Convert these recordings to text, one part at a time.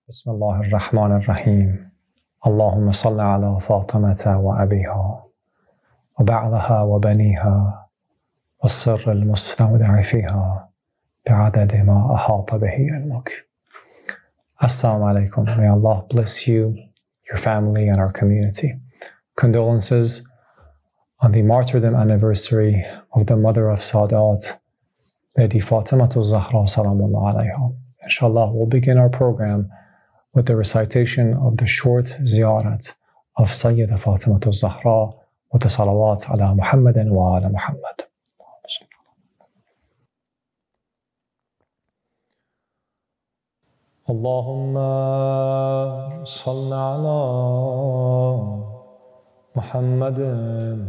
بسم الله الرحمن الرحيم. اللهم صل على فاطمة وأبيها وبعلها وبنيها والسر المستودع فيها بعدد ما أحاط به علمك. Assalamu alaikum. May Allah bless you, your family, and our community. Condolences on the martyrdom anniversary of the mother of Sadat, Lady Fatimatu Zahra Salamullah alayha. Inshallah, we'll begin our program with the recitation of the short ziyarat of Sayyida Fatimatu Zahra with the salawat ala Muhammadin wa ala Muhammad. Allahumma salli ala Muhammadin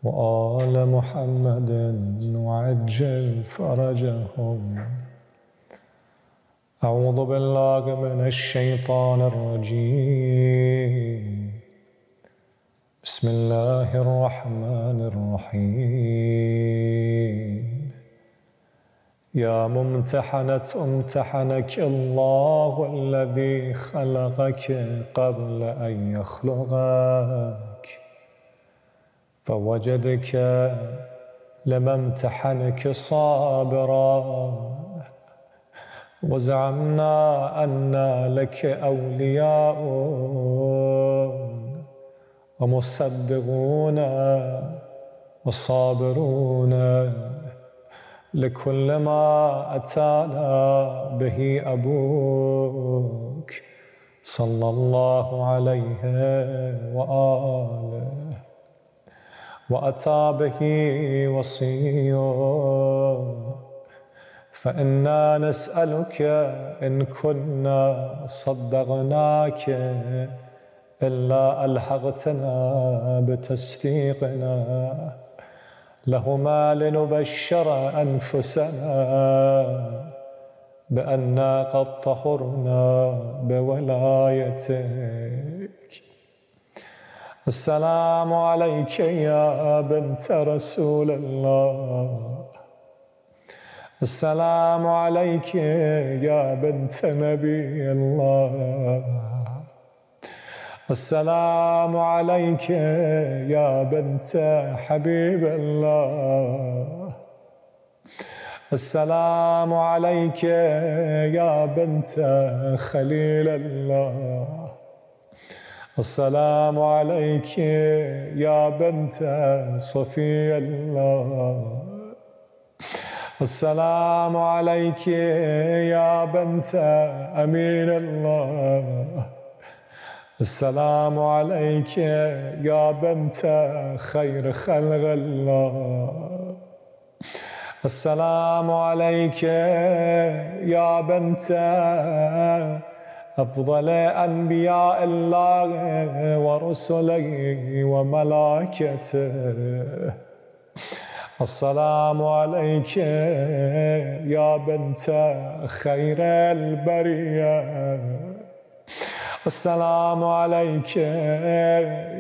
wa ala Muhammadin wa ajjal farajahum. أعوذ بالله من الشيطان الرجيم. بسم الله الرحمن الرحيم. يا ممتحنة امتحنك الله الذي خلقك قبل أن يخلقك فوجدك لما امتحنك صابرا وزعمنا أن لك أولياء ومصدقون وصابرون لكل ما أتانا به أبوك صلى الله عليه وآله وأتى به وصيه. فإنا نسألك إن كنا صدقناك إلا ألحقتنا بتصديقنا لهما لنبشر أنفسنا بأننا قد طهرنا بولايتك. السلام عليك يا بنت رسول الله. السلام عليك يا بنت نبي الله. السلام عليك يا بنت حبيب الله. السلام عليك يا بنت خليل الله. السلام عليك يا بنت صفي الله. السلام عليك يا بنت أمين الله. السلام عليك يا بنت خير خلق الله. السلام عليك يا بنت أفضل أنبياء الله ورسله وملائكته. السلام عليك يا بنت خير البرية. السلام عليك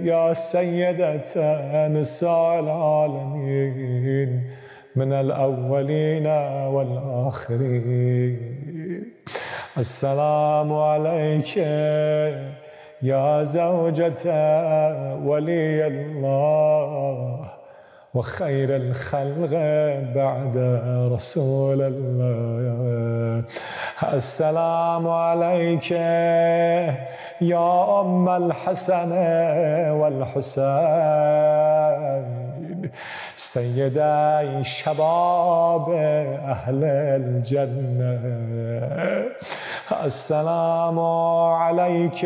يا سيدة نساء العالمين من الأولين والآخرين. السلام عليك يا زوجة ولي الله وخير الخلق بعد رسول الله. السلام عليك يا أم الحسن والحسين سيداي شباب أهل الجنة. السلام عليك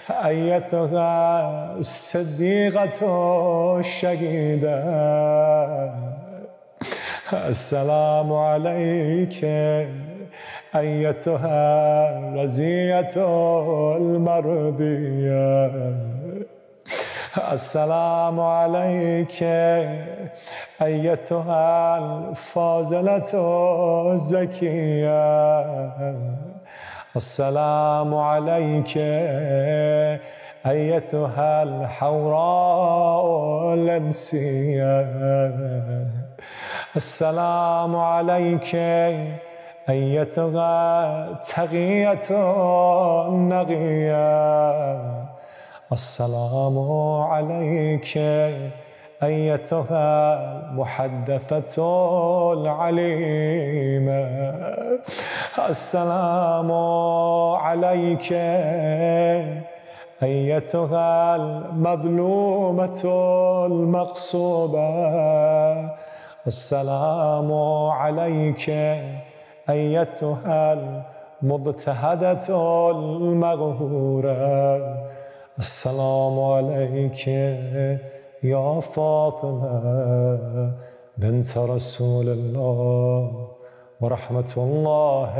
أيتها الصديقة الشهيدة. السلام عليك أيتها الرزية المرضية. السلام عليك أيتها الفاضلة الزكية. السلام عليك أيتها الحوراء الأنسية. السلام عليك أيتها تقية النقية السلام عليك أيتها المحدثة العليمة السلام عليك أيتها المظلومة المغصوبة السلام عليك أيتها المضطهدة المغهورة السلام عليك يا فاطمة بنت رسول الله ورحمة الله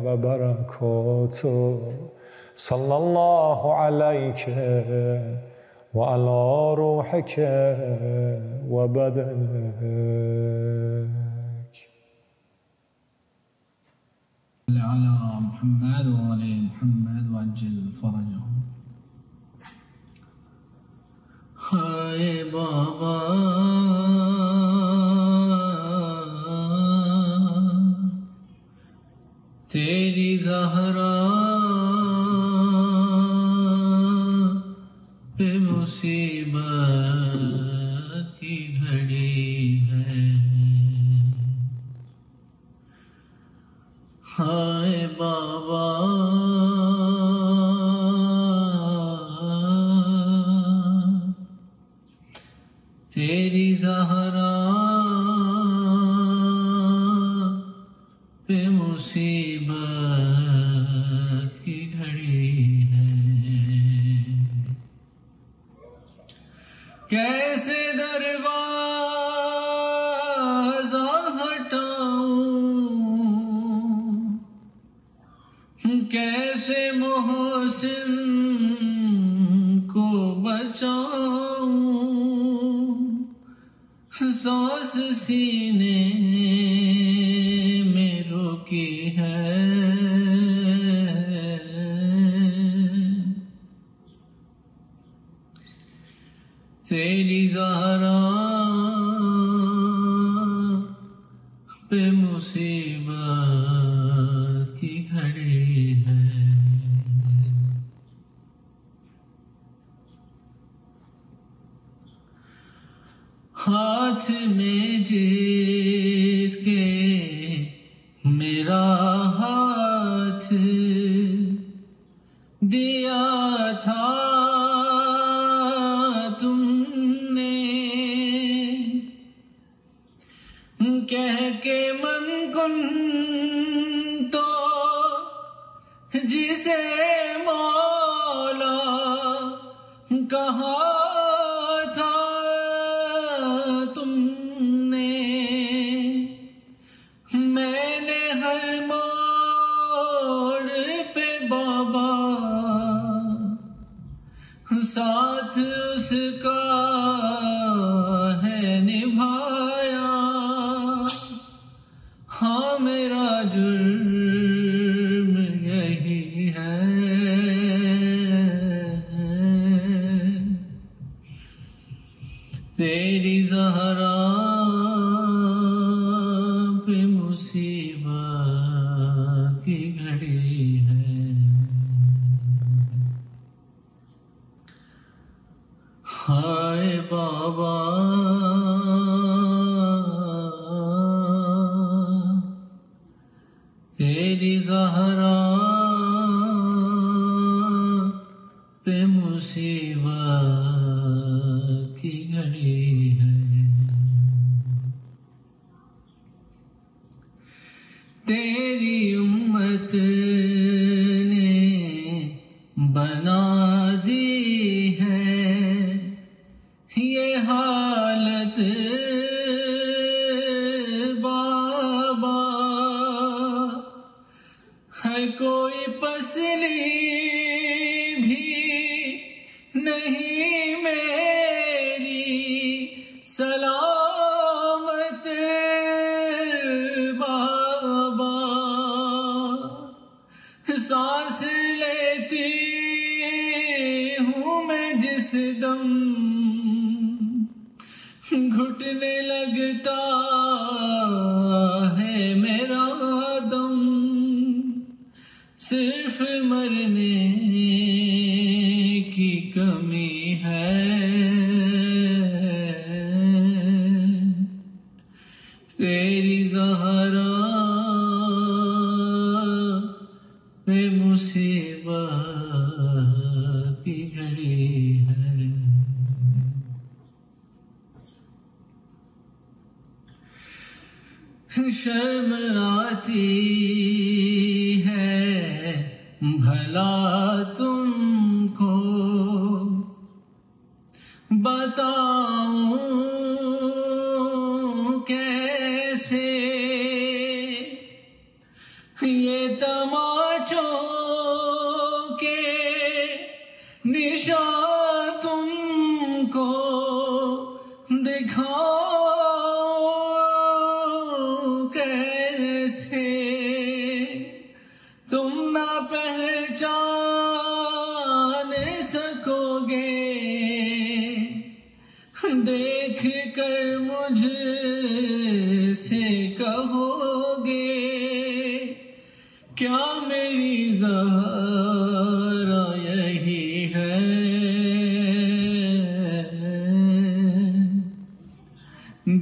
وبركاته صلى الله عليك وعلى روحك وبدنك. على محمد وآل محمد وعجل فرجهم. ہائے بابا تیری زہرا پہ مصیبت کی گھڑی ہے. ہائے بابا تیری زہرا پہ مصیبت کی گھڑی ہے. کیسے دروازہ ہٹاؤں کیسے محسن کو بچاؤں سانس سینے میں روکی ہے. تیری زہرا پہ مصیبت کی گھڑی ہے. ہاتھ میں جس کے میرا ہاتھ دیا تھا تم نے کہہ کے من کن تو جسے مولا کہا ساتھ اس کا ہے نبھایا. ہاں میرا جرم یہی ہے. تیری زہرا پہ مصیبت کی گھڑی ہے. ہائے بابا تیری زہرا پہ مصیبت کی گھڑی ہے. تیری امت نے بنا دی ہے یہ حالت بابا. ہے کوئی پسلی بھی نہیں میری سلامت بابا. سانس لیتی ہوں میں جس دم گھٹنے لگتا ہے میرا دم. صرف مرنے کی کمی ہے، تیری زہرا پہ مصیبت کی گھڑی ہے۔ شرم آتی ہے بھلا تم کو بتاؤں کیسے، یہ تماچوں کے نشان تم کو دکھاؤں کیسے، تم نہ پہچان سکو گے، دیکھ کر مجھ سے کہو گے کیا میری زہرا یہی ہے،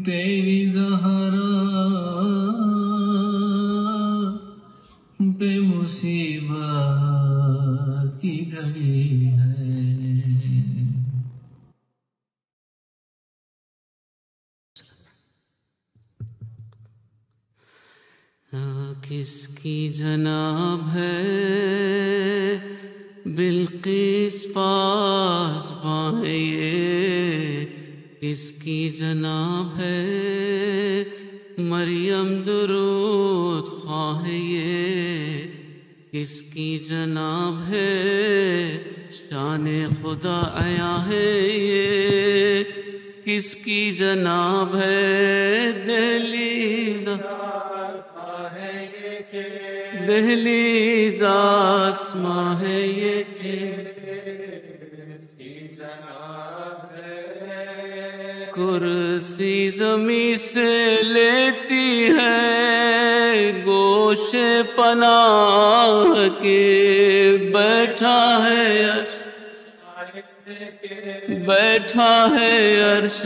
تیری زہرا پہ مصیبت کی گھڑی ہے۔ کس کی جناب ہے بلقیس پاسباں یہ، کس کی جناب ہے مریم درود خواہ یہ، کس کی جناب ہے شان خدا عیا ہے یہ، کس کی جناب ہے دہلیز آسماں ہے یہ، کس کی جناب ہے کرسی زمیں سے لیتی ہے گوش پناہ کے، بیٹھا ہے عرش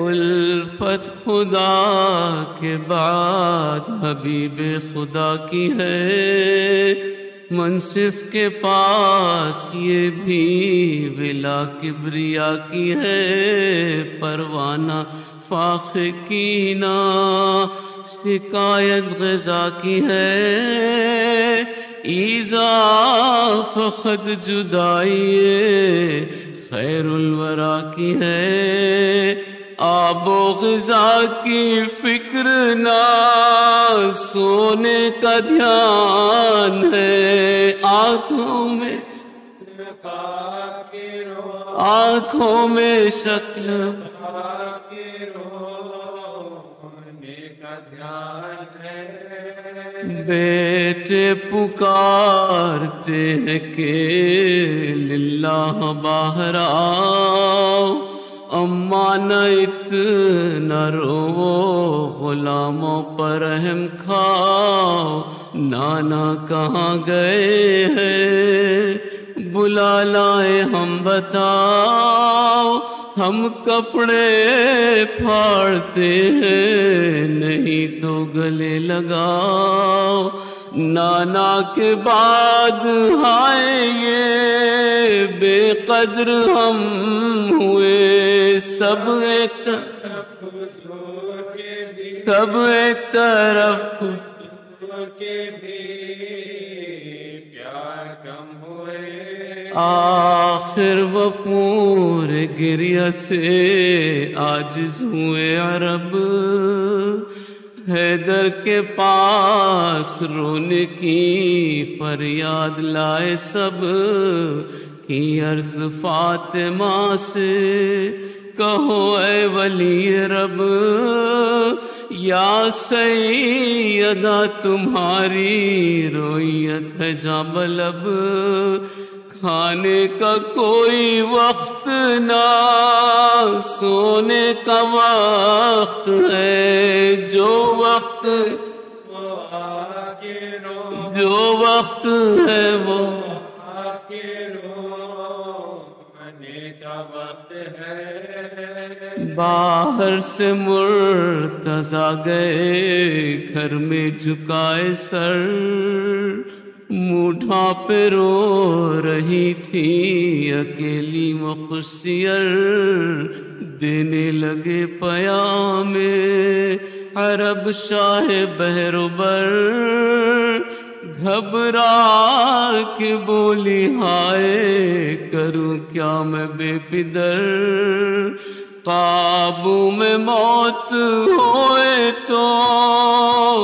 الفت خدا کے بعد حبیب خدا کی ہے، منصف کے پاس یہ بھی ولا کبریا کی ہے، پروانہ فاخ کی نا شکایت غذا کی ہے، ایذا فخد جدائی خیر الورا کی ہے، آب و غذا کی فکر نہ سونے کا دھیان ہے، آنکھوں میں شکل بیٹے پکارتے ہیں کہ للہ باہر آؤ، اماں نہ اتنا رو غلاموں پر رحم کھاؤ، نانا کہاں گئے ہیں بلا لائے ہم بتاؤ، ہم کپڑے پھاڑتے ہیں نہیں تو گلے لگاؤ، نانا کے بعد ہائے یہ بے قدر ہم ہوئے، سب ایک طرف آخر وفور گریہ سے عاجز ہوئے عرب، حیدر کے پاس رونے کی فریاد لائے سب، کی عرض فاطمہ سے کہو اے ولی رب، یا سیدہ تمہاری رویت ہے جاں بلب، کھانے کا کوئی وقت نہ سونے کا وقت ہے، جو وقت ہے وہ باہر سے مرتضیٰ گئے گھر میں جھکائے سر، منہ ڈھانپے رو رہی تھی اکیلی مخصیر، دینے لگے پیام عرب شاہ بحر و بر، گھبرا کے بولی ہائے کروں کیا میں بے پدر، قابو میں موت ہوئے تو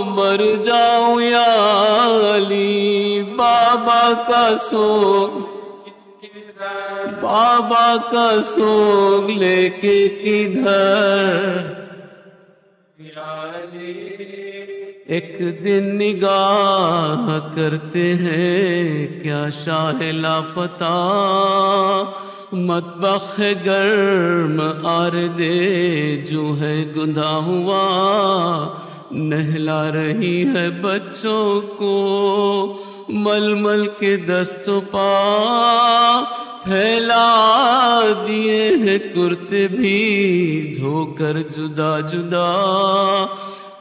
مر جاؤں یا علی، بابا کا سوگ لے کے کدھر، ایک دن نگاہ کرتے ہیں کیا شاہ لافتہ، مطبخ ہے گرم آرد جو ہے گندھا ہوا، نہلا رہی ہے بچوں کو مل مل کے دست و پا، پھیلا دیے ہیں کرتے بھی دھو کر جدا جدا،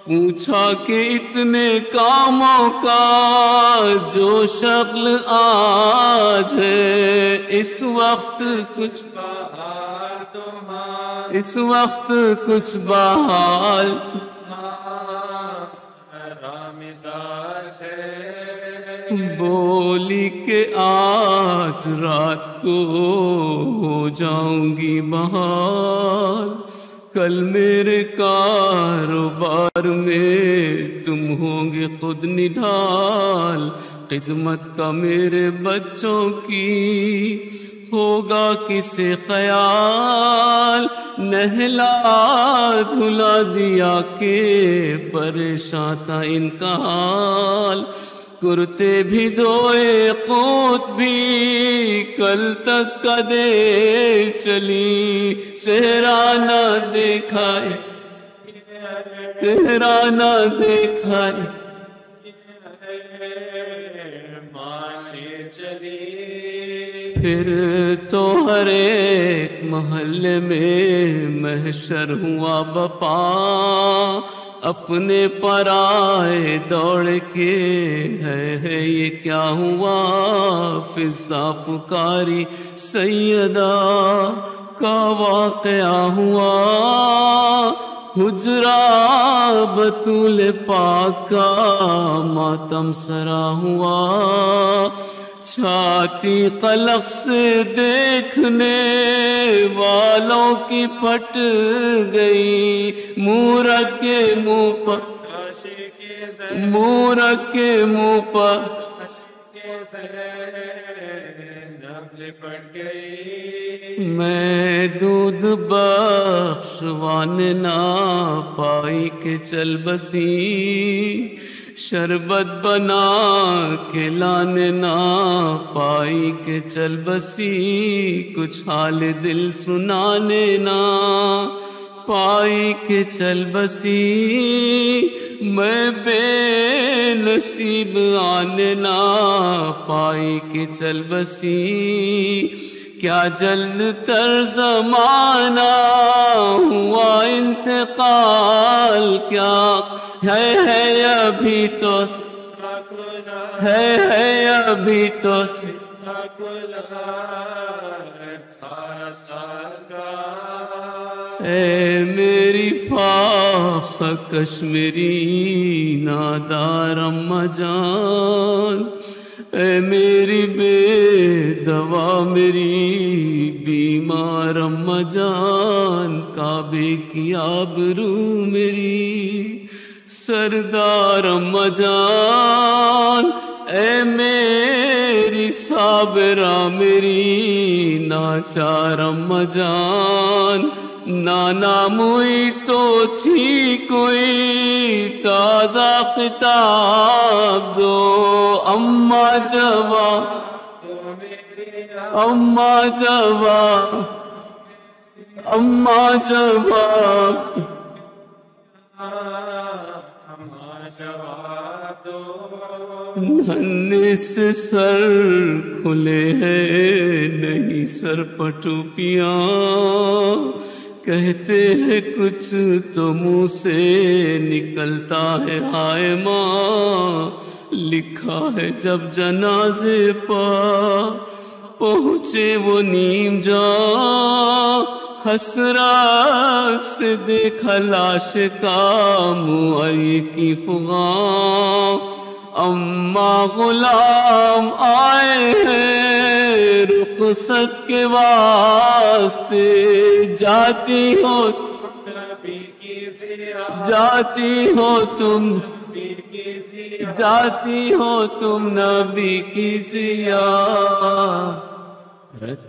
پوچھا کہ اتنے کاموں کا جو شغل آج ہے، اس وقت کچھ بحال بولی کہ آج رات کو ہو جاؤں گی بحال، کل میرے کاروبار میں تم ہوں گے خود نڈھال، خدمت کا میرے بچوں کی ہوگا کسے خیال، نہلا دھلا دیا کہ پریشان تھا ان کا حال، کرتے بھی دھوئے قوت بھی کل تک کا دے چلی، صحرا نہ دیکھائے پھر تو ہر ایک محلے میں محشر ہوا بپا، اپنے پرائے دوڑ کے ہے یہ کیا ہوا، فضا پکاری سیدہ کا واقعہ ہوا، حجرہ بطول پاک کا ماتم سرا ہوا، چھاتی قلق سے دیکھنے والوں کی پھٹ گئی، منہ رکھ کے منہ پر میں دودھ بخشوان نہ پائی کے چل بسی، شربت بنا کے لانے نہ پائی کے چل بسی، کچھ حال دل سنانے نہ پائی کے چل بسی، میں بے نصیب آنے نہ پائی کے چل بسی، کیا جلد تر زمانہ ہوا انتقال، کیا ہے ابھی تو اے میری فاخ کشمیری نادار اماں جان، اے میری بے دوا میری بیمار اماں جان، کعبے کی آبرو میری سردار اماں جان، اے میری صابرہ میری ناچار اماں جان، نانا موئی تو تھی کوئی تازہ خطاب دو، اماں جوان اماں جواب اماں جواب ننھے سے سر کھلے ہیں نہیں سر پٹوپیاں کہتے ہیں کچھ تو منہ سے نکلتا ہے ہائے ماں لکھا ہے جب جنازے پر پہنچے وہ نیم جاں حسرات سے دیکھا لاش کا معری کی فغاں اماں غلام آئے ہیں رخصت کے واسطے جاتی ہو تم نبی کی زیارت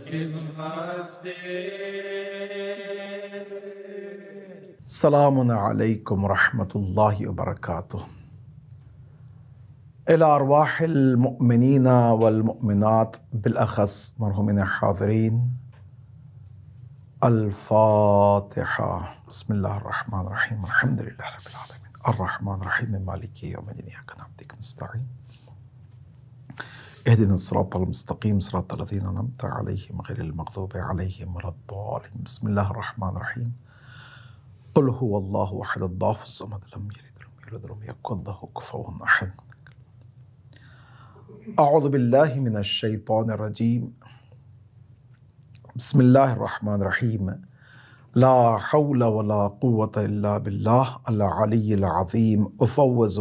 کے واسطے السلام علیکم ورحمۃ اللہ وبرکاتہ الى ارواح المؤمنین والمؤمنات بالاخص مرحومین حاضرین الفاتحہ بسم اللہ الرحمن الرحیم الحمد للہ رب العالمین الرحمن الرحیم مالک یوم الدین ایاک نعبد و نستعین اهدنا الصراط المستقیم صراط الذین انعمت علیہم غیر المغضوب علیہم ولا الضالین بسم اللہ الرحمن الرحیم قل هو اللہ احد اللہ الصمد لم یلد ولم یولد ولم یکن له کفوا احد اعوذ باللہ من الشیطان الرجیم بسم اللہ الرحمن الرحیم لا حول ولا قوة الا باللہ العلی العظیم افوض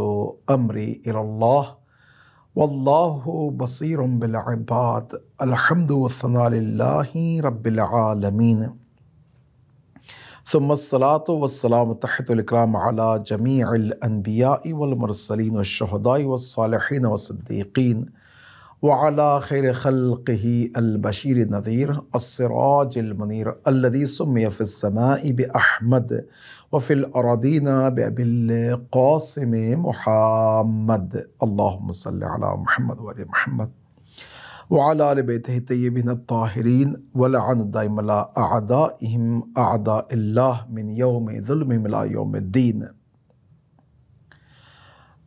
امری الی اللہ واللہ بصیر بالعباد الحمد والثناء للہ رب العالمین ثم الصلاة والسلام تحت الإكرام على جميع الأنبياء والمرسلين والشهداء والصالحين والصديقين وعلى خير خلقه البشير النذير السراج المنير الذي سمي في السماء بأحمد وفي الأراضين بأبي القاسم محمد اللهم صل على محمد وآل محمد وعلى آل بيته الطيبين الطاهرين ولعن الدائم على أعدائهم أعداء الله من يوم ظلمهم إلى يوم الدين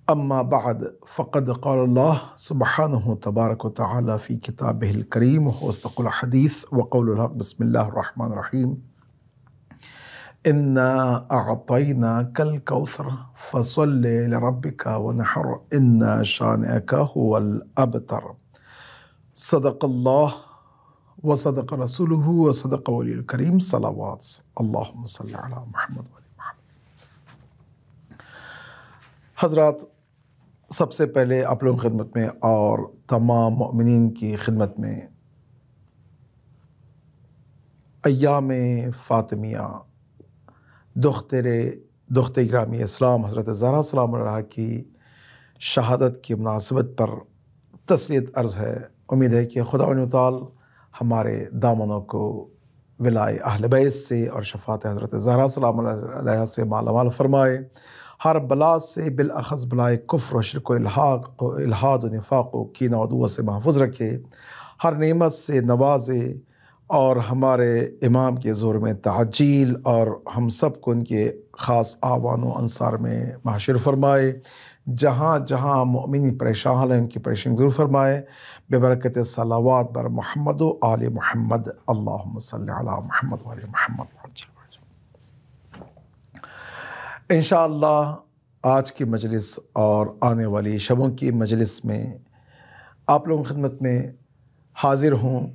أما بعد فقد قال الله سبحانه تبارك وتعالى في كتابه الكريم وهو أصدق الحديث وقول الحق بسم الله الرحمن الرحيم إنا أعطيناك الكوثر فصل لربك ونحر إن شانئك هو الأبتر صدق اللہ وصدق رسولہ وصدق ولی الکریم صلوات اللہم صلی علی محمد وعلی محمد۔ حضرات، سب سے پہلے آپ لوگوں کی خدمت میں اور تمام مؤمنین کی خدمت میں ایام فاطمیہ دختر گرامی اسلام حضرت زہرا سلام علیہا کی شہادت کی مناسبت پر تسلیت عرض ہے۔ امید ہے کہ خدا تعالی ہمارے دامنوں کو ولائے اہل بیت سے اور شفاعت حضرت زہرا سلام علیہا سے مالا مال فرمائے، ہر بلا سے بالاخص بلائے کفر و شرک و الحاد و نفاق و کینہ و عدوت سے محفوظ رکھے، ہر نعمت سے نوازے اور ہمارے امام کے زور میں تعجیل اور ہم سب کو ان کے خاص آوان و انصار میں محشر فرمائے، جہاں جہاں مؤمنین پریشان ہیں ان کی پریشانی دور فرمائے، بے برکت صلوات بر محمد و آل محمد اللہم صلی علی محمد و آل محمد۔ انشاءاللہ آج کی مجلس اور آنے والی شبوں کی مجلس میں آپ لوگوں کی خدمت میں حاضر ہوں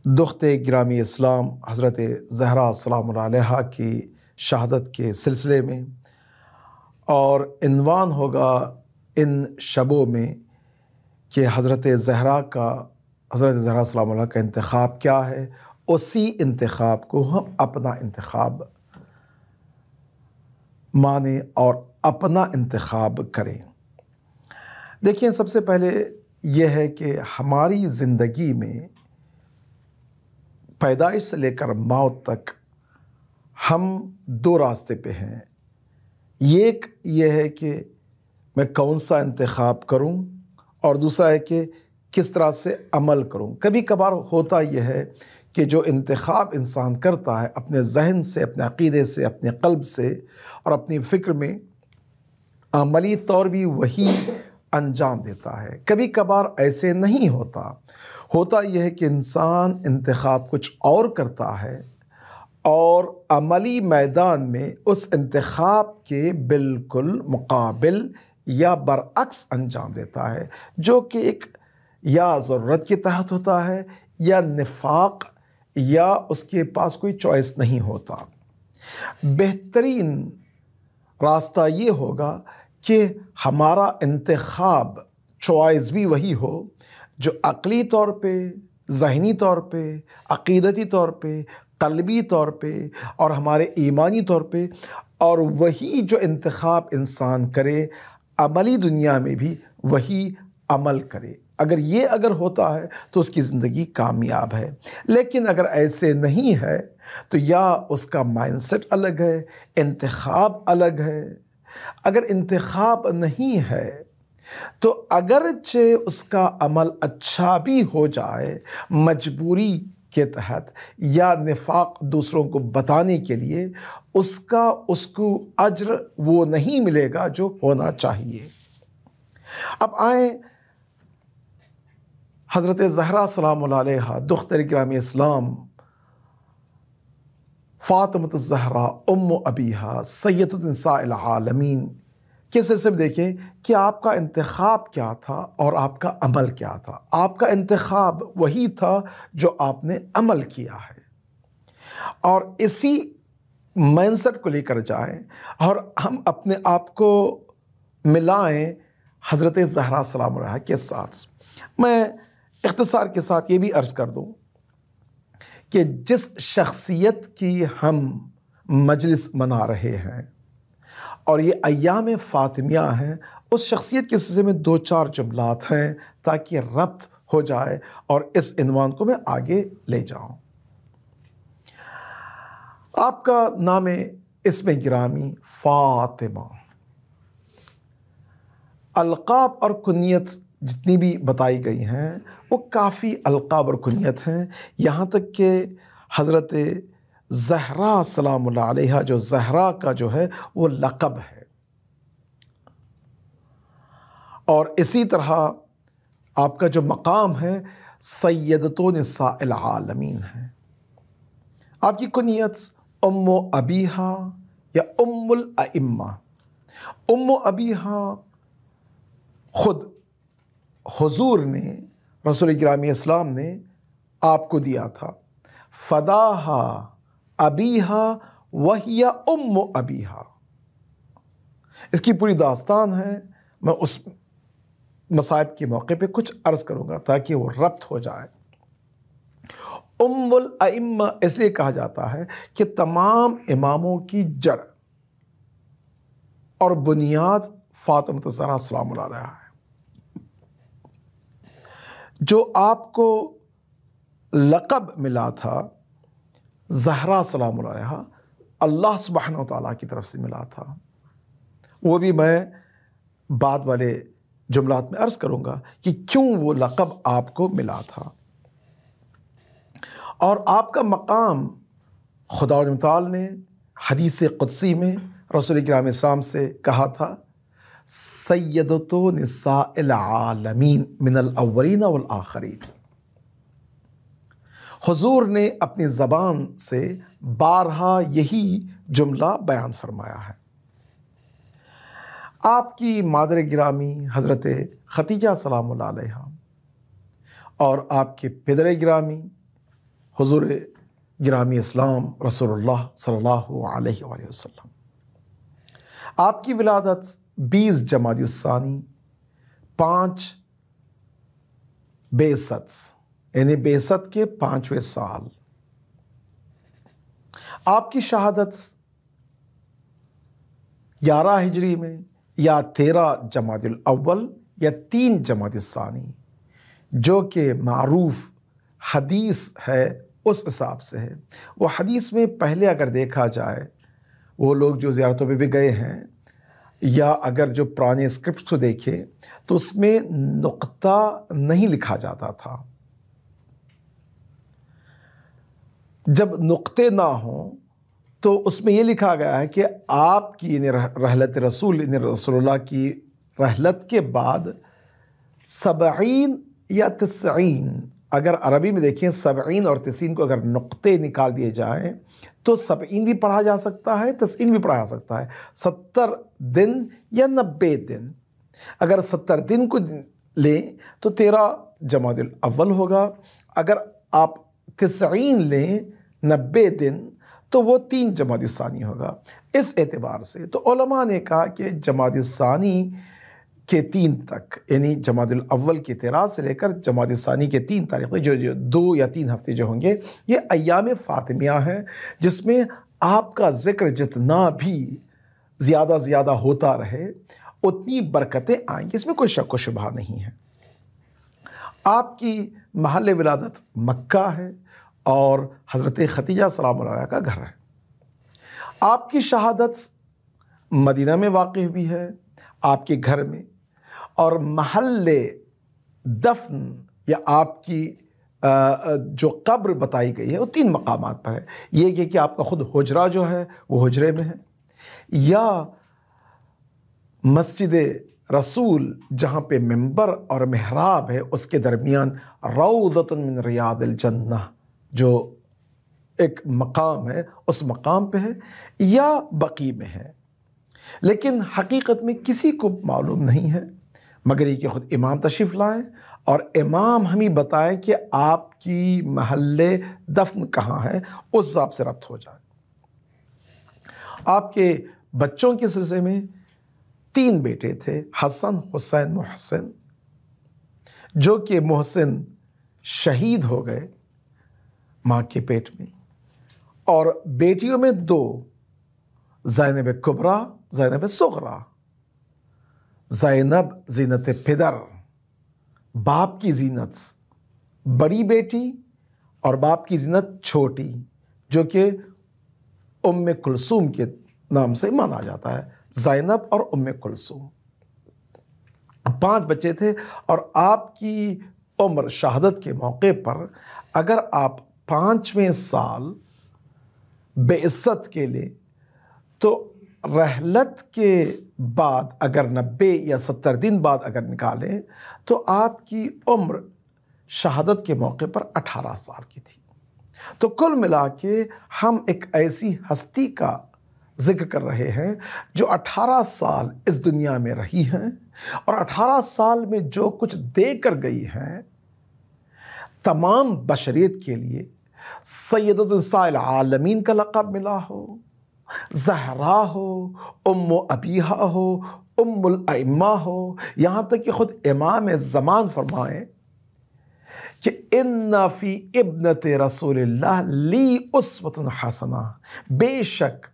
دختر گرامی اسلام حضرت زہرا سلام علیہا کی شہادت کے سلسلے میں، اور عنوان ہوگا ان شبوں میں کہ حضرت زہرا سلام علیہا کا انتخاب کیا ہے، اسی انتخاب کو ہم اپنا انتخاب مانیں اور اپنا انتخاب کریں۔ دیکھیں، سب سے پہلے یہ ہے کہ ہماری زندگی میں پیدائش سے لے کر موت تک ہم دو راستے پہ ہیں۔ ایک یہ ہے کہ میں کون سا انتخاب کروں، اور دوسرا ہے کہ کس طرح سے عمل کروں۔ کبھی کبھار ہوتا یہ ہے کہ جو انتخاب انسان کرتا ہے اپنے ذہن سے، اپنے عقیدے سے، اپنے قلب سے اور اپنی فکر میں، عملی طور بھی وہی انجام دیتا ہے۔ کبھی کبھار ایسے نہیں ہوتا، ہوتا یہ ہے کہ انسان انتخاب کچھ اور کرتا ہے اور عملی میدان میں اس انتخاب کے بالکل مقابل یا برعکس انجام دیتا ہے، جو کہ ایک یا ضرورت کے تحت ہوتا ہے یا نفاق، یا اس کے پاس کوئی چوائس نہیں ہوتا۔ بہترین راستہ یہ ہوگا کہ ہمارا انتخاب، چوائس بھی وہی ہو جو عقلی طور پہ، ذہنی طور پہ، عقیدتی طور پہ، قلبی طور پہ اور ہمارے ایمانی طور پہ، اور وہی جو انتخاب انسان کرے عملی دنیا میں بھی وہی عمل کرے۔ اگر ہوتا ہے تو اس کی زندگی کامیاب ہے، لیکن اگر ایسے نہیں ہے تو یا اس کا مائنڈ سیٹ الگ ہے، انتخاب الگ ہے۔ اگر انتخاب نہیں ہے تو اگرچہ اس کا عمل اچھا بھی ہو جائے مجبوری کے تحت یا نفاق دوسروں کو بتانے کے لیے، اس کو اجر وہ نہیں ملے گا جو ہونا چاہیے۔ اب آئیں حضرت زہرا سلام اللہ علیہا، دختر گرامی اسلام، فاطمۃ الزہرا ام ابیہا، سید النساء العالمین کے سلسلے دیکھیں کہ آپ کا انتخاب کیا تھا اور آپ کا عمل کیا تھا۔ آپ کا انتخاب وہی تھا جو آپ نے عمل کیا ہے، اور اسی مائنڈ سیٹ کو لے کر جائیں اور ہم اپنے آپ کو ملائیں حضرت زہرا سلام اللہ کے ساتھ۔ میں اختصار کے ساتھ یہ بھی عرض کر دوں کہ جس شخصیت کی ہم مجلس منا رہے ہیں اور یہ ایام فاطمیہ ہیں، اس شخصیت کے سلسلے میں 2-4 جملات ہیں تاکہ ربط ہو جائے اور اس عنوان کو میں آگے لے جاؤں۔ آپ کا نام اسم گرامی فاطمہ، القاب اور کنیت جتنی بھی بتائی گئی ہیں وہ کافی القاب اور کنیت ہیں، یہاں تک کہ حضرت زہرا سلام اللہ علیہا جو زہرا کا جو ہے وہ لقب ہے، اور اسی طرح آپ کا جو مقام ہے سیدۃ نساء العالمین ہے۔ آپ کی کنیت ام ابیہا یا ام الائمہ۔ ام ابیہا خود حضور نے، رسول گرامی اسلام نے آپ کو دیا تھا، فداہا ابیہا وہی ام ابیہا۔ اس کی پوری داستان ہے، میں اس مصائب کے موقع پہ کچھ عرض کروں گا تاکہ وہ ربط ہو جائے۔ ام الائمہ اس لیے کہا جاتا ہے کہ تمام اماموں کی جڑ اور بنیاد فاطمۃ الزہرا سلام اللہ علیہا ہے۔ جو آپ کو لقب ملا تھا زہرا سلام اللہ علیہا، اللہ سبحانہ و تعالیٰ کی طرف سے ملا تھا، وہ بھی میں بعد والے جملات میں عرض کروں گا کہ کیوں وہ لقب آپ کو ملا تھا۔ اور آپ کا مقام خدا تعالیٰ نے حدیث قدسی میں رسول کرام اسلام سے کہا تھا، سیدۃ نساء العالمین من الاولین والآخرین۔ حضور نے اپنی زبان سے بارہا یہی جملہ بیان فرمایا ہے۔ آپ کی مادر گرامی حضرت ختیجہ سلام اللہ علیہا اور آپ کے پدر گرامی حضور گرامی اسلام رسول اللہ صلی اللہ علیہ وآلہ وسلم، آپ کی ولادت 20 جمادی الثانی 5 بعثت یعنی بعثت کے 5ویں سال، آپ کی شہادت 11 ہجری میں یا 13 جمادی الاول یا 3 جمادی الثانی، جو کہ معروف حدیث ہے اس حساب سے ہے۔ وہ حدیث میں پہلے اگر دیکھا جائے، وہ لوگ جو زیارتوں پہ بھی گئے ہیں یا اگر جو پرانے اسکرپٹس کو دیکھیں تو اس میں نقطہ نہیں لکھا جاتا تھا. جب نقطے نہ ہوں تو اس میں یہ لکھا گیا ہے کہ آپ کی یعنی رحلت رسول یعنی رسول اللہ کی رحلت کے بعد 70 یا 90، اگر عربی میں دیکھیں 70 اور 90 کو اگر نقطے نکال دیے جائیں تو 70 بھی پڑھا جا سکتا ہے، 90 بھی پڑھا جا سکتا ہے. 70 دن یا 90 دن. اگر 70 دن کو لیں تو 13 جمادی الاول ہوگا. اگر آپ 90 لیں 90 دن تو وہ 3 جمادی الثانی ہوگا. اس اعتبار سے تو علماء نے کہا کہ جمادی الثانی کے 3 تک، یعنی جمادی الاول کی 13 سے لے کر جمادی الثانی کے 3 تاریخ جو 2 یا 3 ہفتے جو ہوں گے، یہ ایام فاطمیہ ہیں، جس میں آپ کا ذکر جتنا بھی زیادہ ہوتا رہے اتنی برکتیں آئیں گی. اس میں کوئی شک و شبہ نہیں ہے. آپ کی محل ولادت مکہ ہے اور حضرت خدیجہ سلام اللہ علیہا کا گھر ہے. آپ کی شہادت مدینہ میں واقع بھی ہے، آپ کے گھر میں، اور محل دفن یا آپ کی جو قبر بتائی گئی ہے وہ 3 مقامات پر ہے. یہ کہ آپ کا خود حجرہ جو ہے وہ حجرے میں ہے، یا مسجد رسول جہاں پہ منبر اور محراب ہے اس کے درمیان روضۃ من ریاض الجنہ جو ایک مقام ہے اس مقام پہ ہے، یا بقیع میں ہے. لیکن حقیقت میں کسی کو معلوم نہیں ہے مگر یہ کہ خود امام تشریف لائیں اور امام ہمیں بتائیں کہ آپ کی محل دفن کہاں ہے، اس حساب سے ربط ہو جائے. آپ کے بچوں کے سلسلے میں 3 بیٹے تھے، حسن، حسین، محسن، جو کہ محسن شہید ہو گئے ماں کے پیٹ میں، اور بیٹیوں میں 2، زینب کبریٰ، زینب صغریٰ. زینب زینت پدر، باپ کی زینت بڑی بیٹی، اور باپ کی زینت چھوٹی، جو کہ ام کلثوم کے نام سے مانا جاتا ہے. زینب اور ام کلثوم 5 بچے تھے. اور آپ کی عمر شہادت کے موقع پر اگر آپ 5ویں سال بعثت کے لیں تو رحلت کے بعد اگر 90 یا 70 دن بعد اگر نکالیں تو آپ کی عمر شہادت کے موقع پر 18 سال کی تھی. تو کل ملا کے ہم ایک ایسی ہستی کا ذکر کر رہے ہیں جو 18 سال اس دنیا میں رہی ہیں، اور 18 سال میں جو کچھ دے کر گئی ہیں تمام بشریت کے لیے. سیدۃ نساء العالمین کا لقب ملا ہو، زہرا ہو، ام ابیہا ہو، ام الائمہ ہو، یہاں تک کہ خود امام زمان فرمائیں کہ ان فی ابنت رسول اللہ لی اسوۃ حسنہ. بے شک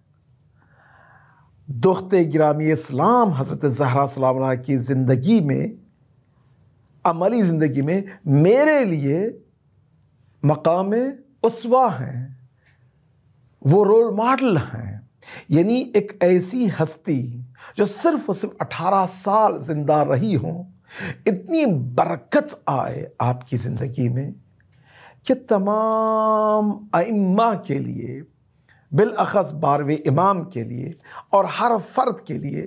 دختِ گرامی اسلام حضرت زہرا سلام اللہ علیہا کی زندگی میں، عملی زندگی میں میرے لیے مقام اسوہ ہیں، وہ رول ماڈل ہیں. یعنی ایک ایسی ہستی جو صرف 18 سال زندہ رہی ہوں، اتنی برکت آئے آپ کی زندگی میں کہ تمام ائمہ کے لیے، بالاخص 12ویں امام کے لیے اور ہر فرد کے لیے،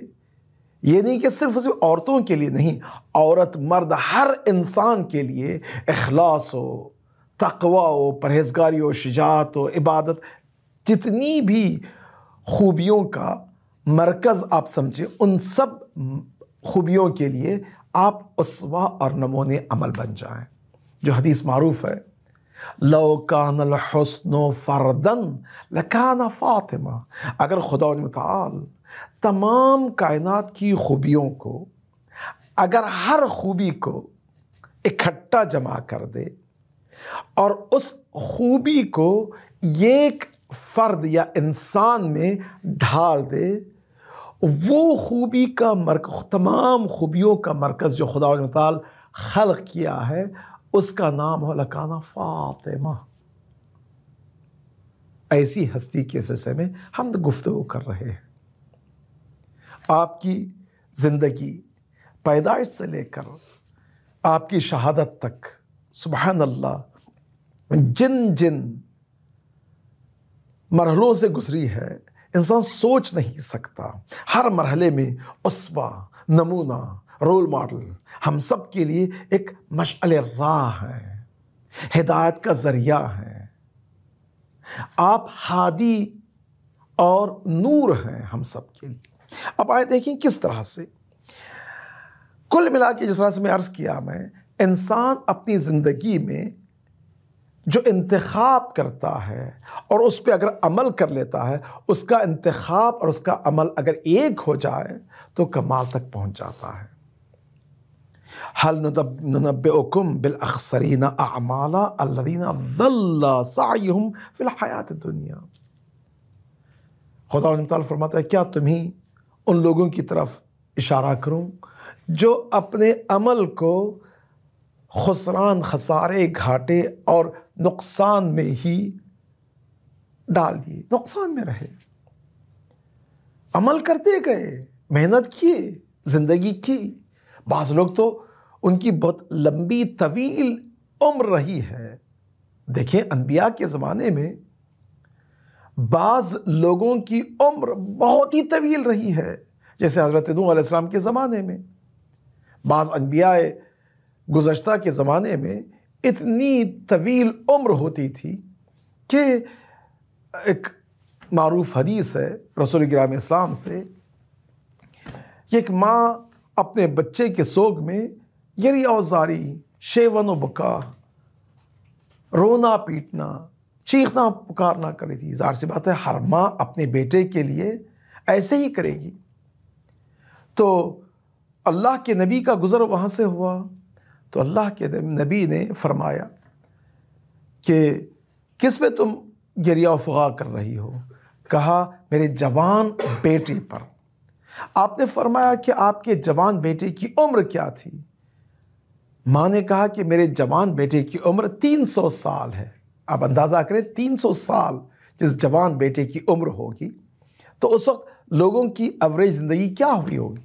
یہ نہیں کہ صرف عورتوں کے لیے نہیں، عورت مرد ہر انسان کے لیے اخلاص ہو، تقوی ہو، پرہیزگاری ہو، شجاعت ہو، عبادت، جتنی بھی خوبیوں کا مرکز آپ سمجھیں، ان سب خوبیوں کے لیے آپ اسوہ اور نمونے عمل بن جائیں. جو حدیث معروف ہے، لو کان الحسن فردن لکان فاطمہ. اگر خدا متعال تمام کائنات کی خوبیوں کو، اگر ہر خوبی کو اکٹھا جمع کر دے اور اس خوبی کو ایک فرد یا انسان میں ڈھال دے، وہ خوبی کا مرکز، تمام خوبیوں کا مرکز جو خدا متعال خلق کیا ہے، اس کا نام ہو لکانہ فاطمہ. ایسی ہستی کے سلسلے میں ہم گفتگو کر رہے ہیں. آپ کی زندگی پیدائش سے لے کر آپ کی شہادت تک سبحان اللہ جن جن مرحلوں سے گزری ہے انسان سوچ نہیں سکتا. ہر مرحلے میں اسوہ، نمونہ، رول ماڈل ہم سب کے لیے ایک مشعل راہ ہیں، ہدایت کا ذریعہ ہیں. آپ ہادی اور نور ہیں ہم سب کے لیے. اب آئے دیکھیں کس طرح سے کل ملا کے جس طرح سے میں عرض کیا، میں انسان اپنی زندگی میں جو انتخاب کرتا ہے اور اس پہ اگر عمل کر لیتا ہے، اس کا انتخاب اور اس کا عمل اگر ایک ہو جائے تو کمال تک پہنچ جاتا ہے. هل ننبئكم بالاخسرین اعمالا الذین ضل سعیهم فی الحیات الدنیا. خدا تعالیٰ فرماتا ہے کیا تمہیں ان لوگوں کی طرف اشارہ کروں جو اپنے عمل کو خسران، خسارے، گھاٹے اور نقصان میں ہی ڈال دیے، نقصان میں رہے. عمل کرتے گئے، محنت کیے، زندگی کی. بعض لوگ تو ان کی بہت لمبی طویل عمر رہی ہے. دیکھیں انبیاء کے زمانے میں بعض لوگوں کی عمر بہت ہی طویل رہی ہے، جیسے حضرت نوح علیہ السلام کے زمانے میں. بعض انبیاء گزشتہ کے زمانے میں اتنی طویل عمر ہوتی تھی کہ ایک معروف حدیث ہے رسول کرام اسلام سے کہ ایک ماں اپنے بچے کے سوگ میں گریہ و زاری، شیون و بکا، رونا پیٹنا، چیخنا پکارنا کر رہی تھی. ظاہر سی بات ہے ہر ماں اپنے بیٹے کے لیے ایسے ہی کرے گی. تو اللہ کے نبی کا گزر وہاں سے ہوا تو اللہ کے نبی نے فرمایا کہ کس پہ تم گریہ و فغاں کر رہی ہو؟ کہا میرے جوان بیٹے پر. آپ نے فرمایا کہ آپ کے جوان بیٹے کی عمر کیا تھی؟ ماں نے کہا کہ میرے جوان بیٹے کی عمر 300 سال ہے. آپ اندازہ کریں 300 سال جس جوان بیٹے کی عمر ہوگی تو اس وقت لوگوں کی ایوریج زندگی کیا ہوئی ہوگی؟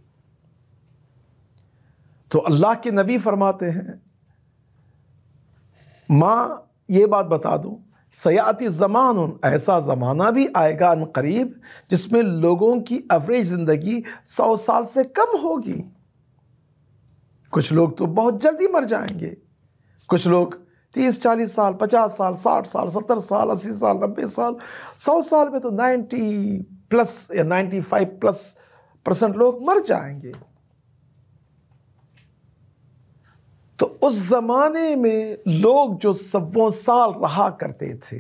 تو اللہ کے نبی فرماتے ہیں ماں یہ بات بتا دوں سیاتی زمان، ایسا زمانہ بھی آئے گا ان قریب جس میں لوگوں کی ایوریج زندگی 100 سال سے کم ہوگی. کچھ لوگ تو بہت جلدی مر جائیں گے، کچھ لوگ 30-40 سال، 50 سال، 60 سال، 70 سال، 80 سال، 90 سال، 100 سال میں تو 90+ یا 95+% لوگ مر جائیں گے. تو اس زمانے میں لوگ جو 100 سال رہا کرتے تھے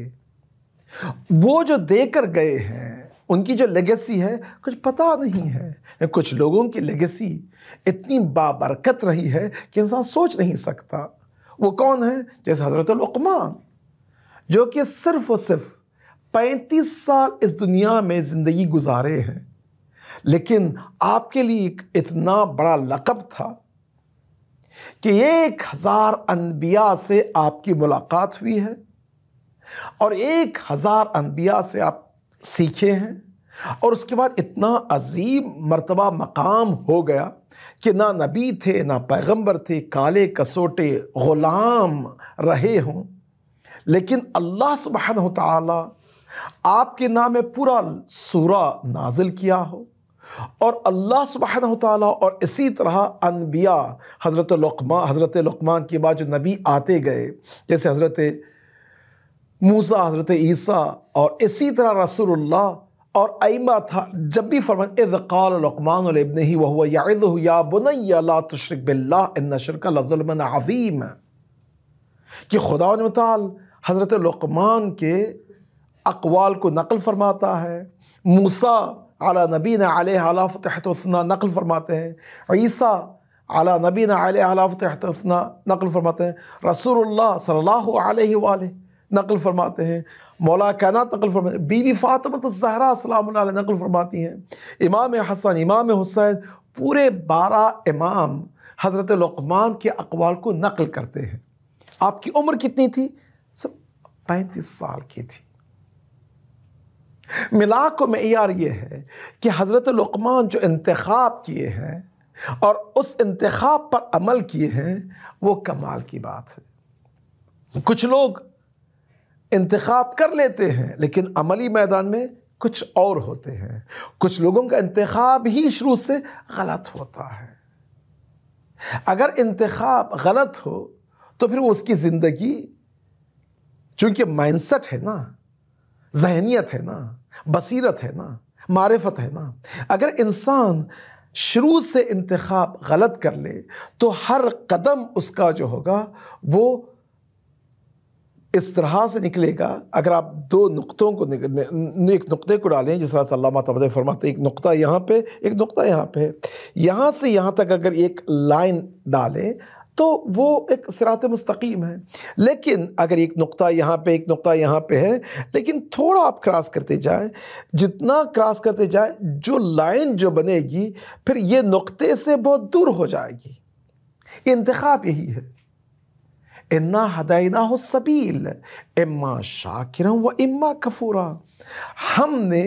وہ جو دے کر گئے ہیں ان کی جو لیگیسی ہے کچھ پتہ نہیں ہے. کچھ لوگوں کی لیگیسی اتنی بابرکت رہی ہے کہ انسان سوچ نہیں سکتا. وہ کون ہیں؟ جیسے حضرت لقمان جو کہ صرف و صرف 35 سال اس دنیا میں زندگی گزارے ہیں، لیکن آپ کے لیے اتنا بڑا لقب تھا کہ 1000 انبیاء سے آپ کی ملاقات ہوئی ہے اور 1000 انبیاء سے آپ سیکھے ہیں، اور اس کے بعد اتنا عظیم مرتبہ مقام ہو گیا کہ نہ نبی تھے نہ پیغمبر تھے، کالے کسوٹے غلام رہے ہوں، لیکن اللہ سبحانہ و تعالی آپ کے نام میں پورا سورہ نازل کیا ہو، اور اللہ سبحانہ و تعالیٰ اور اسی طرح انبیاء حضرت لقمان کے بعد جو نبی آتے گئے جیسے حضرت موسیٰ، حضرت عیسیٰ، اور اسی طرح رسول اللہ اور ائمہ تھا، جب بھی فرمایا اذ قال لقمان لابنہ وہو یعظہ یا بنی لا تشرک باللہ ان الشرک لظلم عظیم، کہ خدا تعالی حضرت لقمان کے اقوال کو نقل فرماتا ہے، موسیٰ علی نبینا علیہ الصلاۃ والسلام نقل فرماتے ہیں، عیسیٰ علی نبینا علیہ الصلاۃ والسلام نقل فرماتے ہیں، رسول اللہ صلی اللہ علیہ وآلہ نقل فرماتے ہیں، مولا کائنات نقل فرماتے ہیں، بی بی فاطمہ الزہرا سلام اللہ علیہ نقل فرماتی ہیں، امام حسن، امام حسین، پورے 12 امام حضرت لقمان کے اقوال کو نقل کرتے ہیں. آپ کی عمر کتنی تھی؟ سب 35 سال کی تھی. ملا کو معیار یہ ہے کہ حضرت لقمان جو انتخاب کیے ہیں اور اس انتخاب پر عمل کیے ہیں، وہ کمال کی بات ہے۔ کچھ لوگ انتخاب کر لیتے ہیں لیکن عملی میدان میں کچھ اور ہوتے ہیں۔ کچھ لوگوں کا انتخاب ہی شروع سے غلط ہوتا ہے۔ اگر انتخاب غلط ہو تو پھر وہ اس کی زندگی، چونکہ مائنڈ سیٹ ہے نا، ذہنیت ہے نا، بصیرت ہے نا، معرفت ہے نا، اگر انسان شروع سے انتخاب غلط کر لے تو ہر قدم اس کا جو ہوگا وہ اس طرح سے نکلے گا۔ اگر آپ دو نقطوں کو ایک نقطے کو ڈالیں، جس طرح سے علامہ طباطبائی فرماتے ہیں ایک نقطہ یہاں پہ، ایک نقطہ یہاں پہ، یہاں سے یہاں تک اگر ایک لائن ڈالیں تو وہ ایک صراط مستقیم ہے۔ لیکن اگر ایک نقطہ یہاں پہ، ایک نقطہ یہاں پہ ہے، لیکن تھوڑا آپ کراس کرتے جائیں، جتنا کراس کرتے جائیں جو لائن جو بنے گی پھر یہ نقطے سے بہت دور ہو جائے گی۔ انتخاب یہی ہے، اِنَّا هَدَيْنَاهُ السَّبِيلَ إِمَّا شَاكِرًا وَإِمَّا كَفُورًا، ہم نے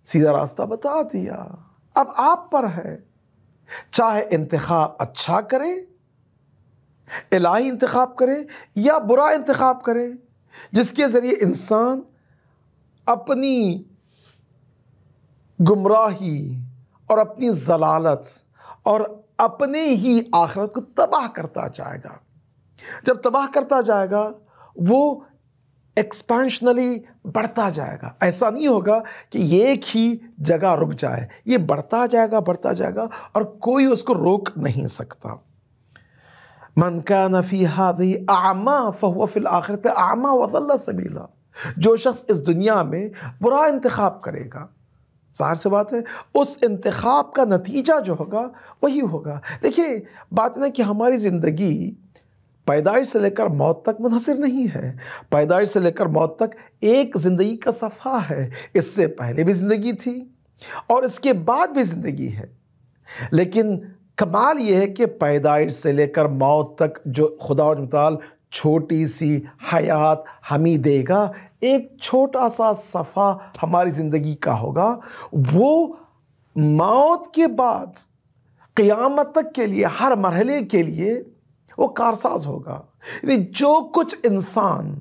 سیدھا راستہ بتا دیا، اب آپ پر ہے، چاہے انتخاب اچھا کریں، الہی انتخاب کرے یا برا انتخاب کرے، جس کے ذریعے انسان اپنی گمراہی اور اپنی ضلالت اور اپنے ہی آخرت کو تباہ کرتا جائے گا۔ جب تباہ کرتا جائے گا وہ ایکسپینشنلی بڑھتا جائے گا۔ ایسا نہیں ہوگا کہ یہ ایک ہی جگہ رک جائے، یہ بڑھتا جائے گا، بڑھتا جائے گا اور کوئی اس کو روک نہیں سکتا۔ من کان فی ہذہ اعمی فہو فی الآخرۃ اعمی وضل سبیلا، جو شخص اس دنیا میں برا انتخاب کرے گا، ظاہر سے بات ہے اس انتخاب کا نتیجہ جو ہوگا وہی ہوگا۔ دیکھیں بات ہے کہ ہماری زندگی پیدائش سے لے کر موت تک منحصر نہیں ہے۔ پیدائش سے لے کر موت تک ایک زندگی کا صفحہ ہے، اس سے پہلے بھی زندگی تھی اور اس کے بعد بھی زندگی ہے۔ لیکن کمال یہ ہے کہ پیدائش سے لے کر موت تک جو خدا متعال چھوٹی سی حیات ہمیں دے گا، ایک چھوٹا سا صفحہ ہماری زندگی کا ہوگا، وہ موت کے بعد قیامت تک کے لیے ہر مرحلے کے لیے وہ کارساز ہوگا۔ یعنی جو کچھ انسان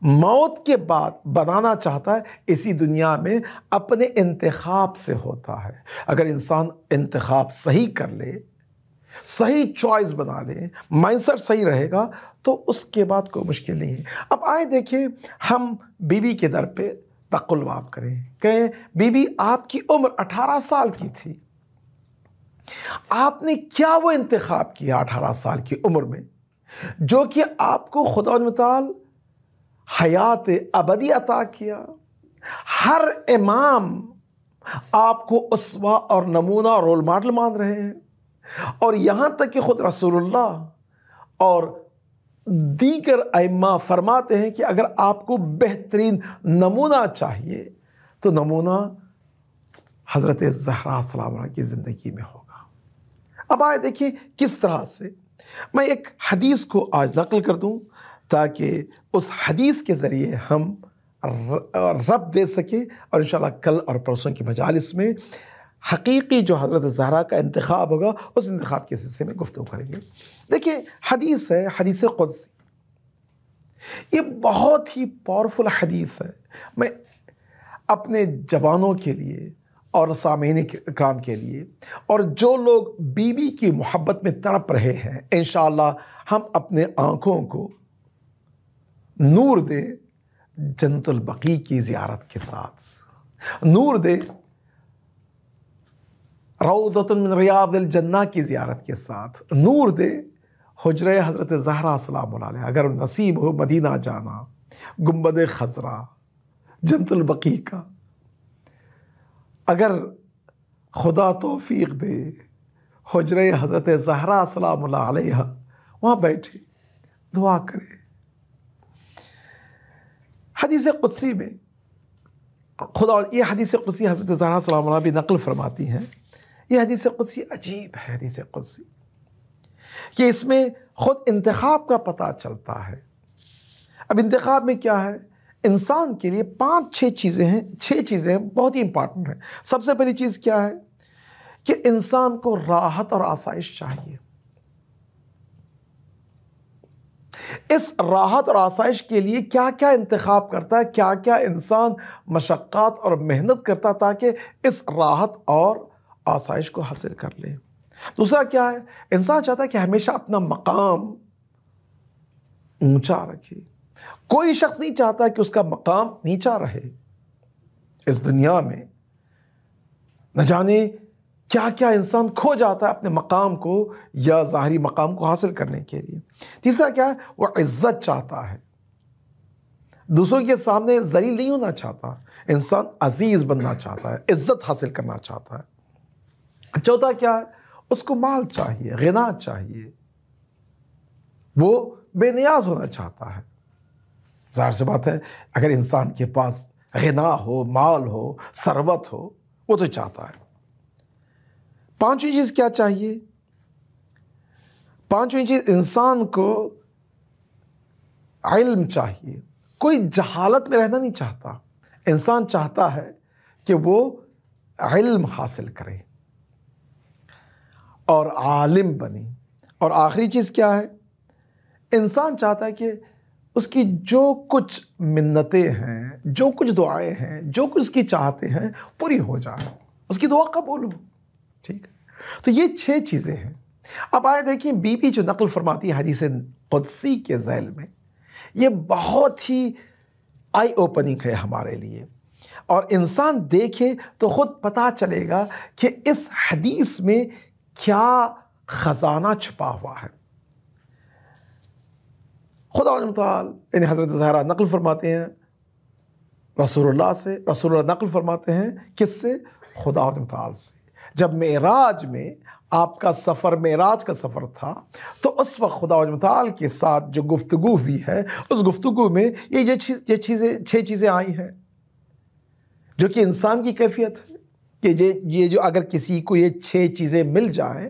موت کے بعد بنانا چاہتا ہے اسی دنیا میں اپنے انتخاب سے ہوتا ہے۔ اگر انسان انتخاب صحیح کر لے، صحیح چوائس بنا لے، مائنڈ سیٹ صحیح رہے گا تو اس کے بعد کوئی مشکل نہیں ہے۔ اب آئے دیکھیں، ہم بی بی کے در پہ تقلب کریں، کہیں بی بی آپ کی عمر 18 سال کی تھی، آپ نے کیا وہ انتخاب کیا 18 سال کی عمر میں جو کہ آپ کو خدا متعال حیات ابدی عطا کیا۔ ہر امام آپ کو اسوہ اور نمونہ اور رول ماڈل مان رہے ہیں، اور یہاں تک کہ خود رسول اللہ اور دیگر ائمہ فرماتے ہیں کہ اگر آپ کو بہترین نمونہ چاہیے تو نمونہ حضرت زہرا سلام علیہا کی زندگی میں ہوگا۔ اب آئے دیکھیں کس طرح سے میں ایک حدیث کو آج نقل کر دوں تاکہ اس حدیث کے ذریعے ہم رب دے سکیں، اور انشاءاللہ کل اور پرسوں کی مجالس میں حقیقی جو حضرت زہرا کا انتخاب ہوگا اس انتخاب کے سلسلے میں گفتگو کریں گے۔ دیکھیں حدیث ہے، حدیث قدسی، یہ بہت ہی پاورفل حدیث ہے۔ میں اپنے جوانوں کے لیے اور سامعین اکرام کے لیے اور جو لوگ بی بی کی محبت میں تڑپ رہے ہیں، انشاءاللہ ہم اپنے آنکھوں کو نور دیں جنت البقیع کی زیارت کے ساتھ، نور دیں روضۃ من ریاض الجنہ کی زیارت کے ساتھ، نور دیں حجرہ حضرت زہرا سلام علیہا، اگر نصیب ہو مدینہ جانا، گنبد خضرا، جنت البقیع کا، اگر خدا توفیق دے حجرہ حضرت زہرا سلام اللہ علیہا وہاں بیٹھے دعا کرے۔ حدیث قدسی میں خدا، یہ حدیث قدسی حضرت زہرا سلام اللہ بھی نقل فرماتی ہیں۔ یہ حدیث قدسی عجیب ہے، حدیث قدسی کہ اس میں خود انتخاب کا پتہ چلتا ہے۔ اب انتخاب میں کیا ہے؟ انسان کے لیے 5-6 چیزیں ہیں، 6 چیزیں ہیں بہت ہی امپارٹنٹ ہیں۔ سب سے پہلی چیز کیا ہے کہ انسان کو راحت اور آسائش چاہیے. اس راحت اور آسائش کے لیے کیا کیا انتخاب کرتا ہے, کیا کیا انسان مشقات اور محنت کرتا تاکہ اس راحت اور آسائش کو حاصل کر لے. دوسرا کیا ہے, انسان چاہتا ہے کہ ہمیشہ اپنا مقام اونچا رکھے. کوئی شخص نہیں چاہتا کہ اس کا مقام نیچا رہے. اس دنیا میں نہ جانے کیا کیا انسان کھو جاتا ہے اپنے مقام کو یا ظاہری مقام کو حاصل کرنے کے لیے. تیسرا کیا ہے, وہ عزت چاہتا ہے, دوسروں کے سامنے ذلیل نہیں ہونا چاہتا. انسان عزیز بننا چاہتا ہے, عزت حاصل کرنا چاہتا ہے. چوتھا کیا ہے, اس کو مال چاہیے, غنا چاہیے, وہ بے نیاز ہونا چاہتا ہے. ظاہر سی بات ہے, اگر انسان کے پاس غنا ہو, مال ہو, ثروت ہو, وہ تو چاہتا ہے. پانچویں چیز کیا چاہیے, پانچویں چیز انسان کو علم چاہیے. کوئی جہالت میں رہنا نہیں چاہتا, انسان چاہتا ہے کہ وہ علم حاصل کرے اور عالم بنے. اور آخری چیز کیا ہے, انسان چاہتا ہے کہ اس کی جو کچھ منتیں ہیں, جو کچھ دعائیں ہیں, جو کچھ اس کی چاہتے ہیں پوری ہو جائیں, اس کی دعا قبول ہو. ٹھیک ہے, تو یہ 6 چیزیں ہیں. اب آئے دیکھیں, بی بی جو نقل فرماتی ہے حدیث قدسی کے ذیل میں, یہ بہت ہی آئی اوپننگ ہے ہمارے لیے. اور انسان دیکھے تو خود پتا چلے گا کہ اس حدیث میں کیا خزانہ چھپا ہوا ہے. خدا متعال یعنی حضرت زہرا نقل فرماتے ہیں رسول اللہ سے, رسول اللہ نقل فرماتے ہیں کس سے, خدا متعال سے. جب معراج میں آپ کا سفر, معراج کا سفر تھا, تو اس وقت خدا متعال کے ساتھ جو گفتگو ہوئی ہے, اس گفتگو میں یہ 6 چیزیں آئی ہیں جو کہ انسان کی کیفیت ہے کہ یہ جو اگر کسی کو یہ 6 چیزیں مل جائیں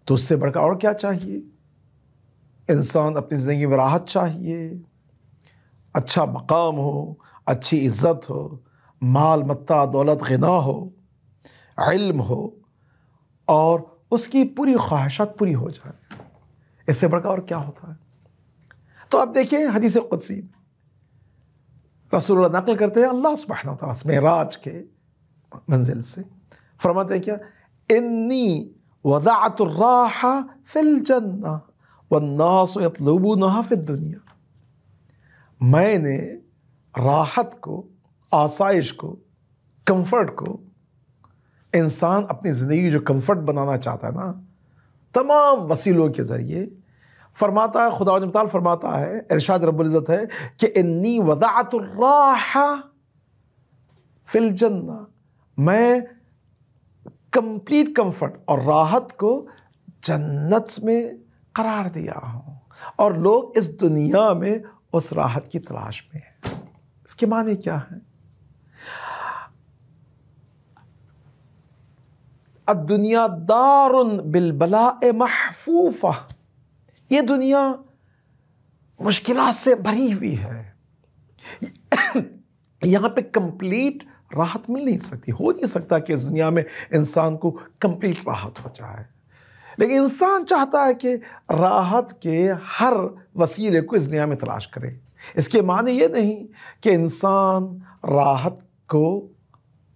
تو اس سے بڑھ کر اور کیا چاہیے. انسان اپنی زندگی میں راحت چاہیے, اچھا مقام ہو, اچھی عزت ہو, مال متاع دولت غنا ہو, علم ہو, اور اس کی پوری خواہشات پوری ہو جائیں. اس سے بڑھ کر اور کیا ہوتا ہے. تو اب دیکھیں حدیث قدسی میں رسول اللہ نقل کرتے ہیں اللہ سبحانہ و تعالیٰ معراج کے منزل سے, فرماتے ہیں کیا, انی وضعت الراحہ فی الجنہ والناس یطلبونہا فی الدنیا. میں نے راحت کو, آسائش کو, کمفرٹ کو, انسان اپنی زندگی جو کمفرٹ بنانا چاہتا ہے نا تمام وسیلوں کے ذریعے, فرماتا ہے خدا متعال فرماتا ہے, ارشاد رب العزت ہے کہ انی وضعت الراحہ فی الجنہ, میں کمپلیٹ کمفرٹ اور راحت کو جنت میں قرار دیا ہوں, اور لوگ اس دنیا میں اس راحت کی تلاش میں ہیں. اس کے معنی کیا ہے؟ الدنیا دار بالبلاء محفوفہ, یہ دنیا مشکلات سے بھری ہوئی ہے. یہاں پہ کمپلیٹ راحت مل نہیں سکتی, ہو نہیں سکتا کہ اس دنیا میں انسان کو کمپلیٹ راحت ہو جائے. لیکن انسان چاہتا ہے کہ راحت کے ہر وسیلے کو اس دنیا میں تلاش کرے. اس کے معنی یہ نہیں کہ انسان راحت کو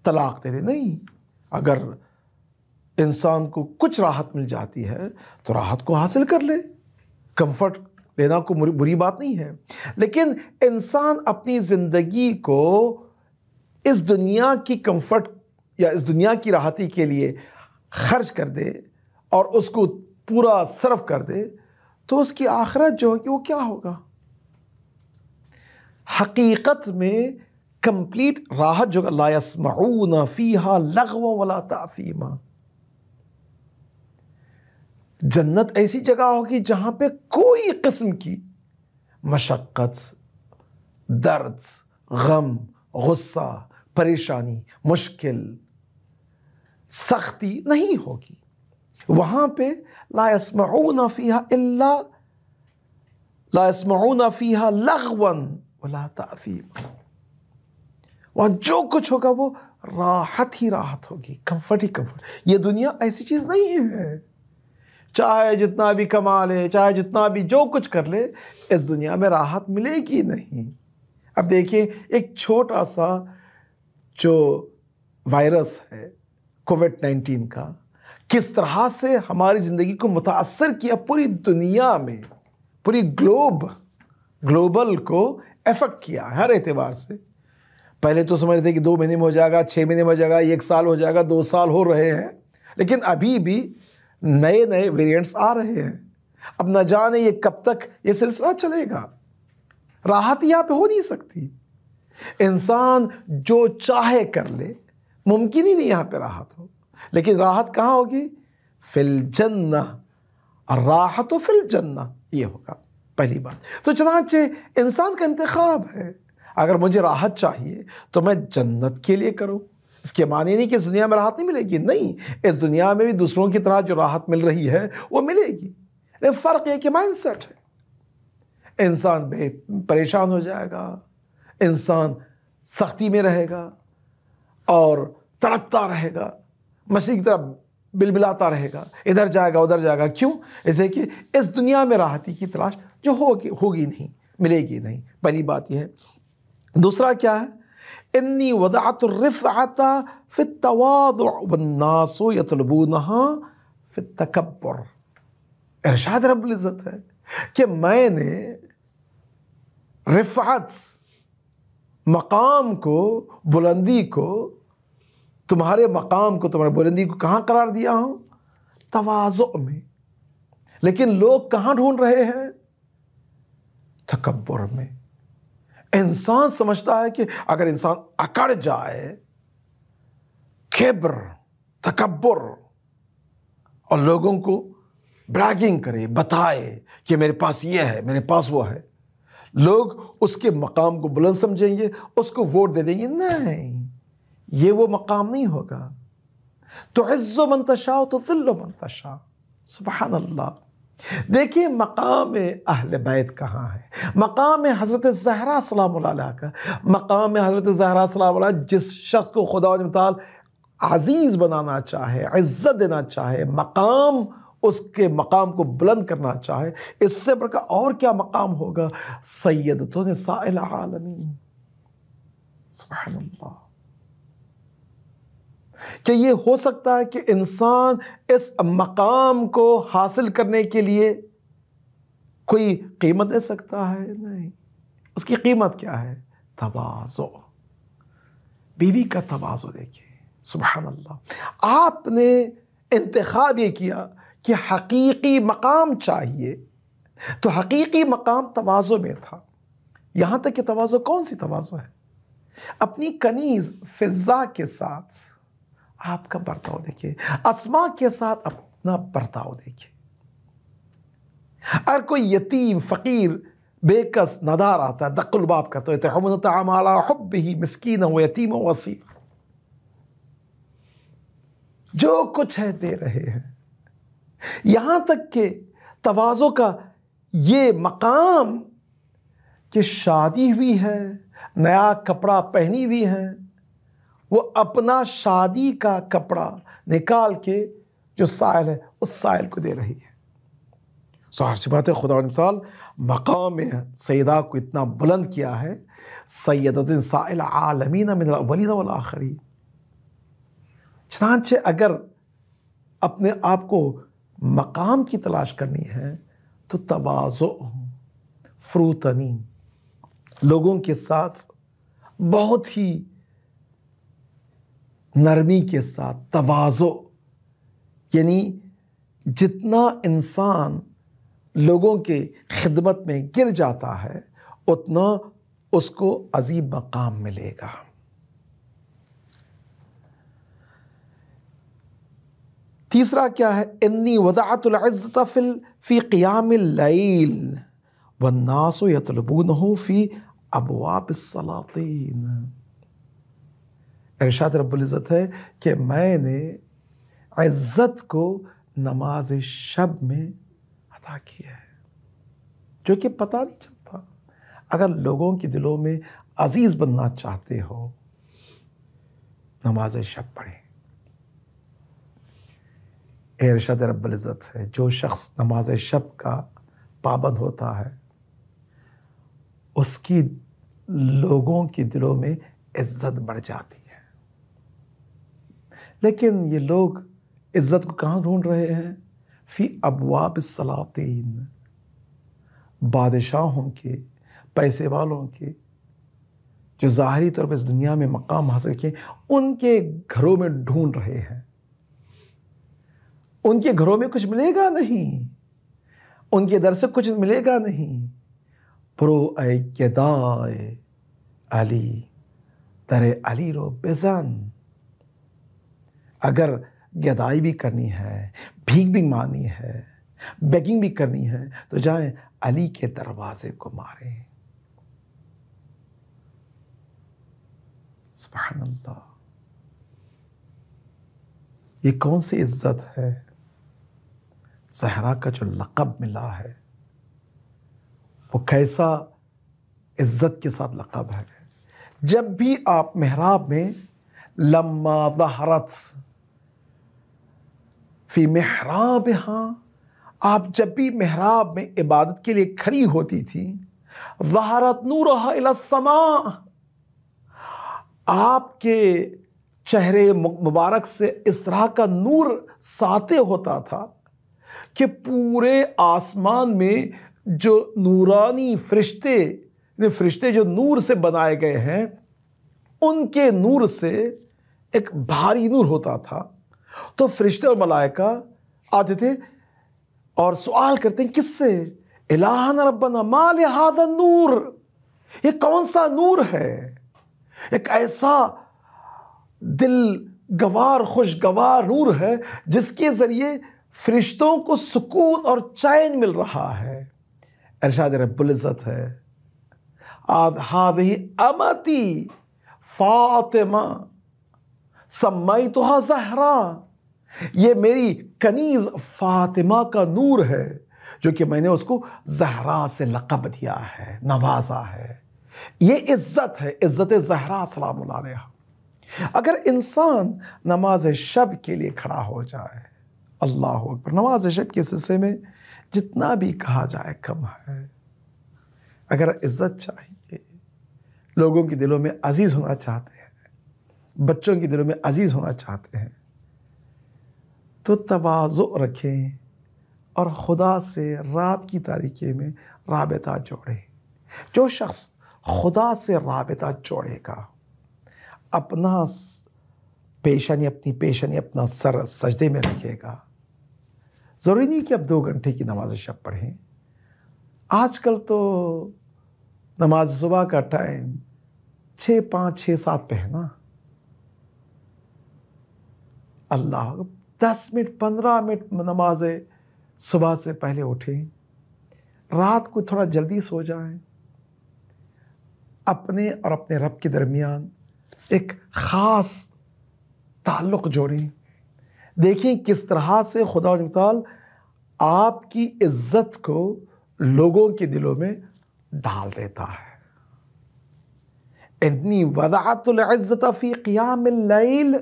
طلاق دے دے, نہیں. اگر انسان کو کچھ راحت مل جاتی ہے تو راحت کو حاصل کر لے, کمفرٹ لینا کو بری بات نہیں ہے. لیکن انسان اپنی زندگی کو اس دنیا کی کمفرٹ یا اس دنیا کی راحتی کے لیے خرچ کر دے اور اس کو پورا صرف کر دے, تو اس کی آخرت جو ہوگی وہ کیا ہوگا. حقیقت میں کمپلیٹ راحت جو لا یسمعون فیہا لغوا ولا تأثیما, جنت ایسی جگہ ہوگی جہاں پہ کوئی قسم کی مشقت, درد, غم, غصہ, پریشانی, مشکل, سختی نہیں ہوگی. وہاں پہ لا یسمعون فیہا الا لا یسمعون فیہا لغوا ولا تأثیما, وہاں جو کچھ ہوگا وہ راحت ہی راحت ہوگی، کمفرٹ ہی کمفرٹ۔ یہ دنیا ایسی چیز نہیں ہے، چاہے جتنا بھی کما لے، چاہے جتنا بھی جو کچھ کر لے، اس دنیا میں راحت ملے گی نہیں۔ اب دیکھیں ایک چھوٹا سا جو وائرس ہے کووڈ-19 کا، کس طرح سے ہماری زندگی کو متاثر کیا، پوری دنیا میں، پوری گلوبل کو افیکٹ کیا ہر اعتبار سے۔ پہلے تو سمجھتے تھے کہ 2 مہینے میں ہو جائے گا، 6 مہینے میں ہو جائے گا، 1 سال ہو جائے گا، 2 سال ہو رہے ہیں، لیکن ابھی بھی نئے ویریئنٹس آ رہے ہیں۔ اب نہ جانے یہ کب تک یہ سلسلہ چلے گا۔ راحت یہاں پہ ہو نہیں سکتی، انسان جو چاہے کر لے، ممکن ہی نہیں یہاں پہ راحت ہو۔ لیکن راحت کہاں ہوگی؟ فی الجنہ، الراحت فی الجنہ، یہ ہوگا پہلی بات۔ تو چنانچہ انسان کا انتخاب ہے، اگر مجھے راحت چاہیے تو میں جنت کے لیے کروں۔ اس کے معنی نہیں کہ اس دنیا میں راحت نہیں ملے گی، نہیں، اس دنیا میں بھی دوسروں کی طرح جو راحت مل رہی ہے وہ ملے گی، لیکن فرق یہ کہ مائنڈ سیٹ ہے۔ انسان پریشان ہو جائے گا، انسان سختی میں رہے گا اور تڑپتا رہے گا، مچھلی کی طرح بلبلاتا رہے گا، ادھر جائے گا ادھر جائے گا۔ کیوں؟ اسے کہ اس دنیا میں راحتی کی تلاش جو ہوگی نہیں، ملے گی نہیں، پہلی بات یہ ہے۔ دوسرا کیا ہے؟ انی وضعت الرفعۃ فی التواضع والناس یطلبونها فی التکبر۔ ارشاد رب العزت ہے کہ میں نے رفعت، مقام کو، بلندی کو، تمہارے مقام کو، تمہارے بلندی کو کہاں قرار دیا ہوں؟ تواضع میں۔ لیکن لوگ کہاں ڈھونڈ رہے ہیں؟ تکبر میں۔ انسان سمجھتا ہے کہ اگر انسان اکڑ جائے، کبر، تکبر، اور لوگوں کو بریگنگ کرے، بتائے کہ میرے پاس یہ ہے، میرے پاس وہ ہے، لوگ اس کے مقام کو بلند سمجھیں گے، اس کو ووٹ دے دیں گے۔ نہیں، یہ وہ مقام نہیں ہوگا۔ تعز من تشاء وتذل من تشاء، سبحان اللہ۔ دیکھیں مقام اہل بیت کہاں ہے؟ مقام حضرت زہرا سلام اللہ علیہ کا، مقام حضرت زہرا سلام اللہ علیہ، جس شخص کو خدا تعالی عزیز بنانا چاہے، عزت دینا چاہے، مقام، اس کے مقام کو بلند کرنا چاہے، اس سے بڑھ کر اور کیا مقام ہوگا؟ سیدۃ نساء العالمین، سبحان اللہ۔ کہ یہ ہو سکتا ہے کہ انسان اس مقام کو حاصل کرنے کے لیے کوئی قیمت دے سکتا ہے؟ نہیں۔ اس کی قیمت کیا ہے؟ تواضع۔ بیوی کا تواضع دیکھیں، سبحان اللہ۔ آپ نے انتخاب یہ کیا کہ حقیقی مقام چاہیے، تو حقیقی مقام تواضع میں تھا۔ یہاں تک کہ تواضع کون سی تواضع ہے؟ اپنی کنیز فضہ کے ساتھ آپ کا برتاؤ دیکھیے، اسما کے ساتھ اپنا برتاؤ دیکھیے۔ اگر کوئی یتیم، فقیر، بے کس، ندار آتا ہے، دق الباب کرتا ہے، یطعمون الطعام علی حبہ مسکینا ویتیما واسیرا، جو کچھ ہے دے رہے ہیں۔ یہاں تک کہ تواضع کا یہ مقام کہ شادی ہوئی ہے، نیا کپڑا پہنی ہوئی ہے، وہ اپنا شادی کا کپڑا نکال کے جو سائل ہے اس سائل کو دے رہی ہے۔ ظاہر سی بات ہے خدا تعالی مقام سیدہ کو اتنا بلند کیا ہے، سیدۃ نساء العالمین من الاولین والآخرین۔ چنانچہ اگر اپنے آپ کو مقام کی تلاش کرنی ہے تو تواضع، فروتنی، لوگوں کے ساتھ بہت ہی نرمی کے ساتھ تواضع، یعنی جتنا انسان لوگوں کے خدمت میں گر جاتا ہے اتنا اس کو عظیم مقام ملے گا۔ تیسرا کیا ہے؟ انی وضعت العزت فی قیام اللیل والناس یطلبونہ فی ابواب السلاطین۔ ارشاد رب العزت ہے کہ میں نے عزت کو نماز شب میں عطا کیا ہے، جو کہ پتہ نہیں چلتا۔ اگر لوگوں کے دلوں میں عزیز بننا چاہتے ہو، نماز شب پڑھیں۔ ارشاد رب العزت ہے جو شخص نماز شب کا پابند ہوتا ہے اس کی لوگوں کے دلوں میں عزت بڑھ جاتی ہے۔ لیکن یہ لوگ عزت کو کہاں ڈھونڈ رہے ہیں؟ فی ابواب السلاطین، بادشاہوں کے، پیسے والوں کے، جو ظاہری طور پر اس دنیا میں مقام حاصل کیے ان کے گھروں میں ڈھونڈ رہے ہیں۔ ان کے گھروں میں کچھ ملے گا نہیں، ان کے در سے کچھ ملے گا نہیں۔ پرو اے گدائے علی در علی رو بزن، اگر گدائی بھی کرنی ہے، بھیک بھی مانگنی ہے، بیگنگ بھی کرنی ہے تو جائیں علی کے دروازے کو ماریں۔ سبحان اللہ، یہ کون سی عزت ہے؟ زہرا کا جو لقب ملا ہے وہ کیسا عزت کے ساتھ لقب ہے۔ جب بھی آپ محراب میں لما ظہرت فی محرابہا، آپ جب بھی محراب میں عبادت کے لیے کھڑی ہوتی تھی، ظہرت نورہا الی السماء، آپ کے چہرے مبارک سے اس طرح کا نور ساطع ہوتا تھا کہ پورے آسمان میں جو نورانی فرشتے جو نور سے بنائے گئے ہیں ان کے نور سے ایک بھاری نور ہوتا تھا۔ تو فرشتے اور ملائکہ آتے تھے اور سوال کرتے ہیں کس سے؟ الہنا ربنا ما لہذا النور، یہ کون سا نور ہے؟ ایک ایسا دل گوار خوشگوار نور ہے جس کے ذریعے فرشتوں کو سکون اور چین مل رہا ہے۔ ارشاد رب العزت ہے ہذہ امتی فاطمہ سمیتہا زہرا، یہ میری کنیز فاطمہ کا نور ہے جو کہ میں نے اس کو زہرا سے لقب دیا ہے، نوازا ہے۔ یہ عزت ہے، عزت زہرا سلام اللہ علیہا۔ اگر انسان نماز شب کے لیے کھڑا ہو جائے، اللہ اکبر، نماز شب کے سلسلے میں جتنا بھی کہا جائے کم ہے۔ اگر عزت چاہیے، لوگوں کے دلوں میں عزیز ہونا چاہتے ہیں، بچوں کے دلوں میں عزیز ہونا چاہتے ہیں تو تواضع رکھیں اور خدا سے رات کی تاریکی میں رابطہ جوڑیں۔ جو شخص خدا سے رابطہ جوڑے گا، اپنی پیشانی اپنا سر سجدے میں رکھے گا، ضروری نہیں کہ اب 2 گھنٹے کی نماز شب پڑھیں۔ آج کل تو نماز صبح کا ٹائم 6، 5، 6، 7 پہنا، اللہ 10 منٹ 15 منٹ نماز صبح سے پہلے اٹھیں، رات کو تھوڑا جلدی سو جائیں، اپنے اور اپنے رب کے درمیان ایک خاص تعلق جوڑیں۔ دیکھیں کس طرح سے خدا تعالی آپ کی عزت کو لوگوں کے دلوں میں ڈال دیتا ہے۔ انی وضعت العزت فی قیام اللیل،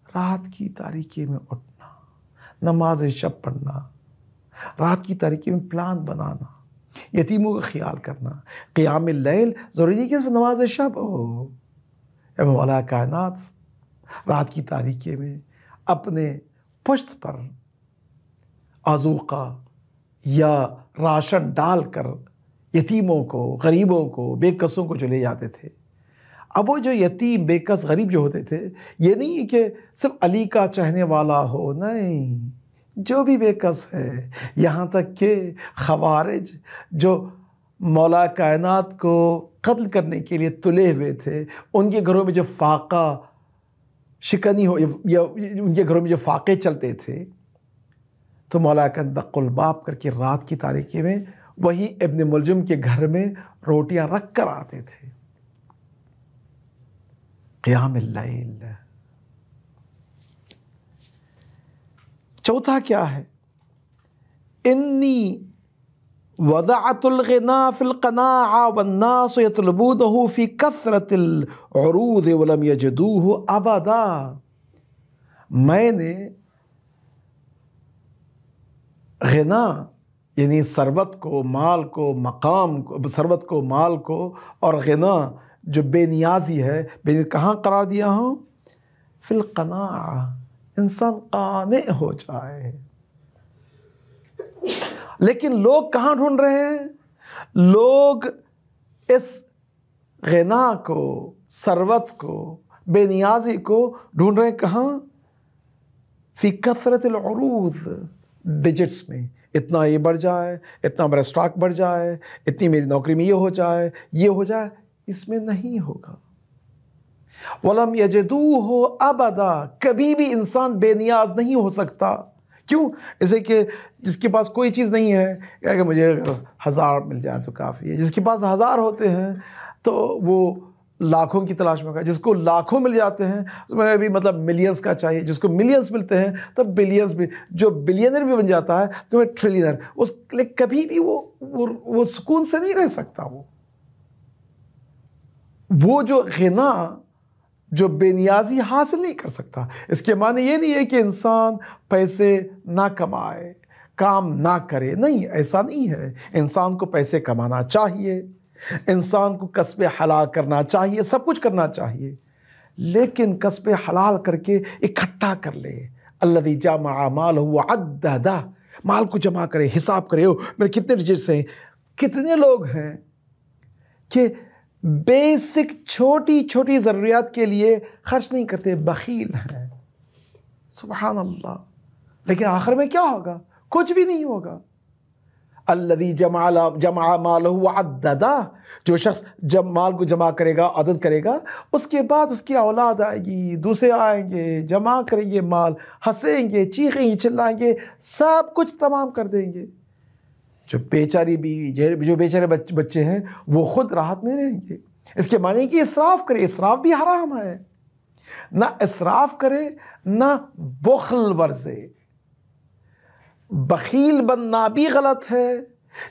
رات کی تاریکی میں اٹھنا، نماز شب پڑھنا، رات کی تاریکی میں پلان بنانا، یتیموں کا خیال کرنا۔ قیام اللیل ضروری نہیں کہ صرف نماز شب ہو، مولا کائنات رات کی تاریکی میں اپنے پشت پر آذوقہ یا راشن ڈال کر یتیموں کو، غریبوں کو، بے کسوں کو جو لے جاتے تھے۔ اب وہ جو یتیم، بے کس، غریب جو ہوتے تھے، یہ نہیں کہ صرف علی کا چاہنے والا ہو، نہیں، جو بھی بے کس ہے، یہاں تک کہ خوارج جو مولا کائنات کو قتل کرنے کے لیے تلے ہوئے تھے، ان کے گھروں میں جو فاقہ شکنی ہو یا ان کے گھروں میں جو فاقے چلتے تھے تو مولا کائنات دق الباب کر کے رات کی تاریکی میں وہی ابن ملجم کے گھر میں روٹیاں رکھ کر آتے تھے۔ قیام اللیل۔ چوتھا کیا ہے؟ انی وضعت الغنا فی القناع والناس یطلبونه فی کثرت العروض ولم یجدوه ابدا. میں نے غنا یعنی ثروت کو، مال کو، مقام کو، ثروت کو، مال کو، اور غنا جو بے نیازی ہے، کہاں قرار دیا ہوں؟ فی القناع، انسان قانع ہو جائے. لیکن لوگ کہاں ڈھونڈ رہے ہیں؟ لوگ اس غنا کو، ثروت کو، بے نیازی کو ڈھونڈ رہے ہیں کہاں؟ فی کثرت العروض، ڈیجٹس میں. اتنا یہ بڑھ جائے، اتنا میرا اسٹاک بڑھ جائے، اتنی میری نوکری میں یہ ہو جائے، یہ ہو جائے. اس میں نہیں ہوگا. وَلَمْ يَجِدُوهُ أَبَدًا، کبھی بھی انسان بے نیاز نہیں ہو سکتا. کیوں؟ جیسے کہ جس کے پاس کوئی چیز نہیں ہے کہ مجھے 1000 مل جائے تو کافی ہے. جس کے پاس 1000 ہوتے ہیں تو وہ لاکھوں کی تلاش میں ہوگا. جس کو لاکھوں مل جاتے ہیں اس میں بھی مطلب ملینز کا چاہیے. جس کو ملینز ملتے ہیں تو بلینز بھی. جو بلینر بھی بن جاتا ہے تو ٹریلینر. اس لیے کبھی بھی وہ سکون سے نہیں رہ سکتا. وہ جو غنا، جو بے نیازی حاصل نہیں کر سکتا. اس کے معنی یہ نہیں ہے کہ انسان پیسے نہ کمائے، کام نہ کرے. نہیں، ایسا نہیں ہے. انسان کو پیسے کمانا چاہیے، انسان کو کسب حلال کرنا چاہیے، سب کچھ کرنا چاہیے. لیکن کسب حلال کر کے اکٹھا کر لے. الذی جمع مالہ وعددہ، مال کو جمع کرے، حساب کرے. میرے کتنے ڈیجٹس ہیں؟ کتنے لوگ ہیں کہ بیسک چھوٹی چھوٹی ضروریات کے لیے خرچ نہیں کرتے، بخیل ہیں. سبحان اللہ. لیکن آخر میں کیا ہوگا؟ کچھ بھی نہیں ہوگا. الذی جمع مالہ وعددہ، جو شخص جب مال کو جمع کرے گا، عدد کرے گا، اس کے بعد اس کی اولاد آئے گی، دوسرے آئیں گے، جمع کریں گے مال، ہنسیں گے، چیخیں گے، چلائیں گے، سب کچھ تمام کر دیں گے. جو بیچاری بیوی، جو بیچارے بچے ہیں، وہ خود راحت میں رہیں گے. اس کے معنی کہ اسراف کرے. اسراف بھی حرام ہے. نہ اسراف کرے، نہ بخل ورزے. بخیل بننا بھی غلط ہے.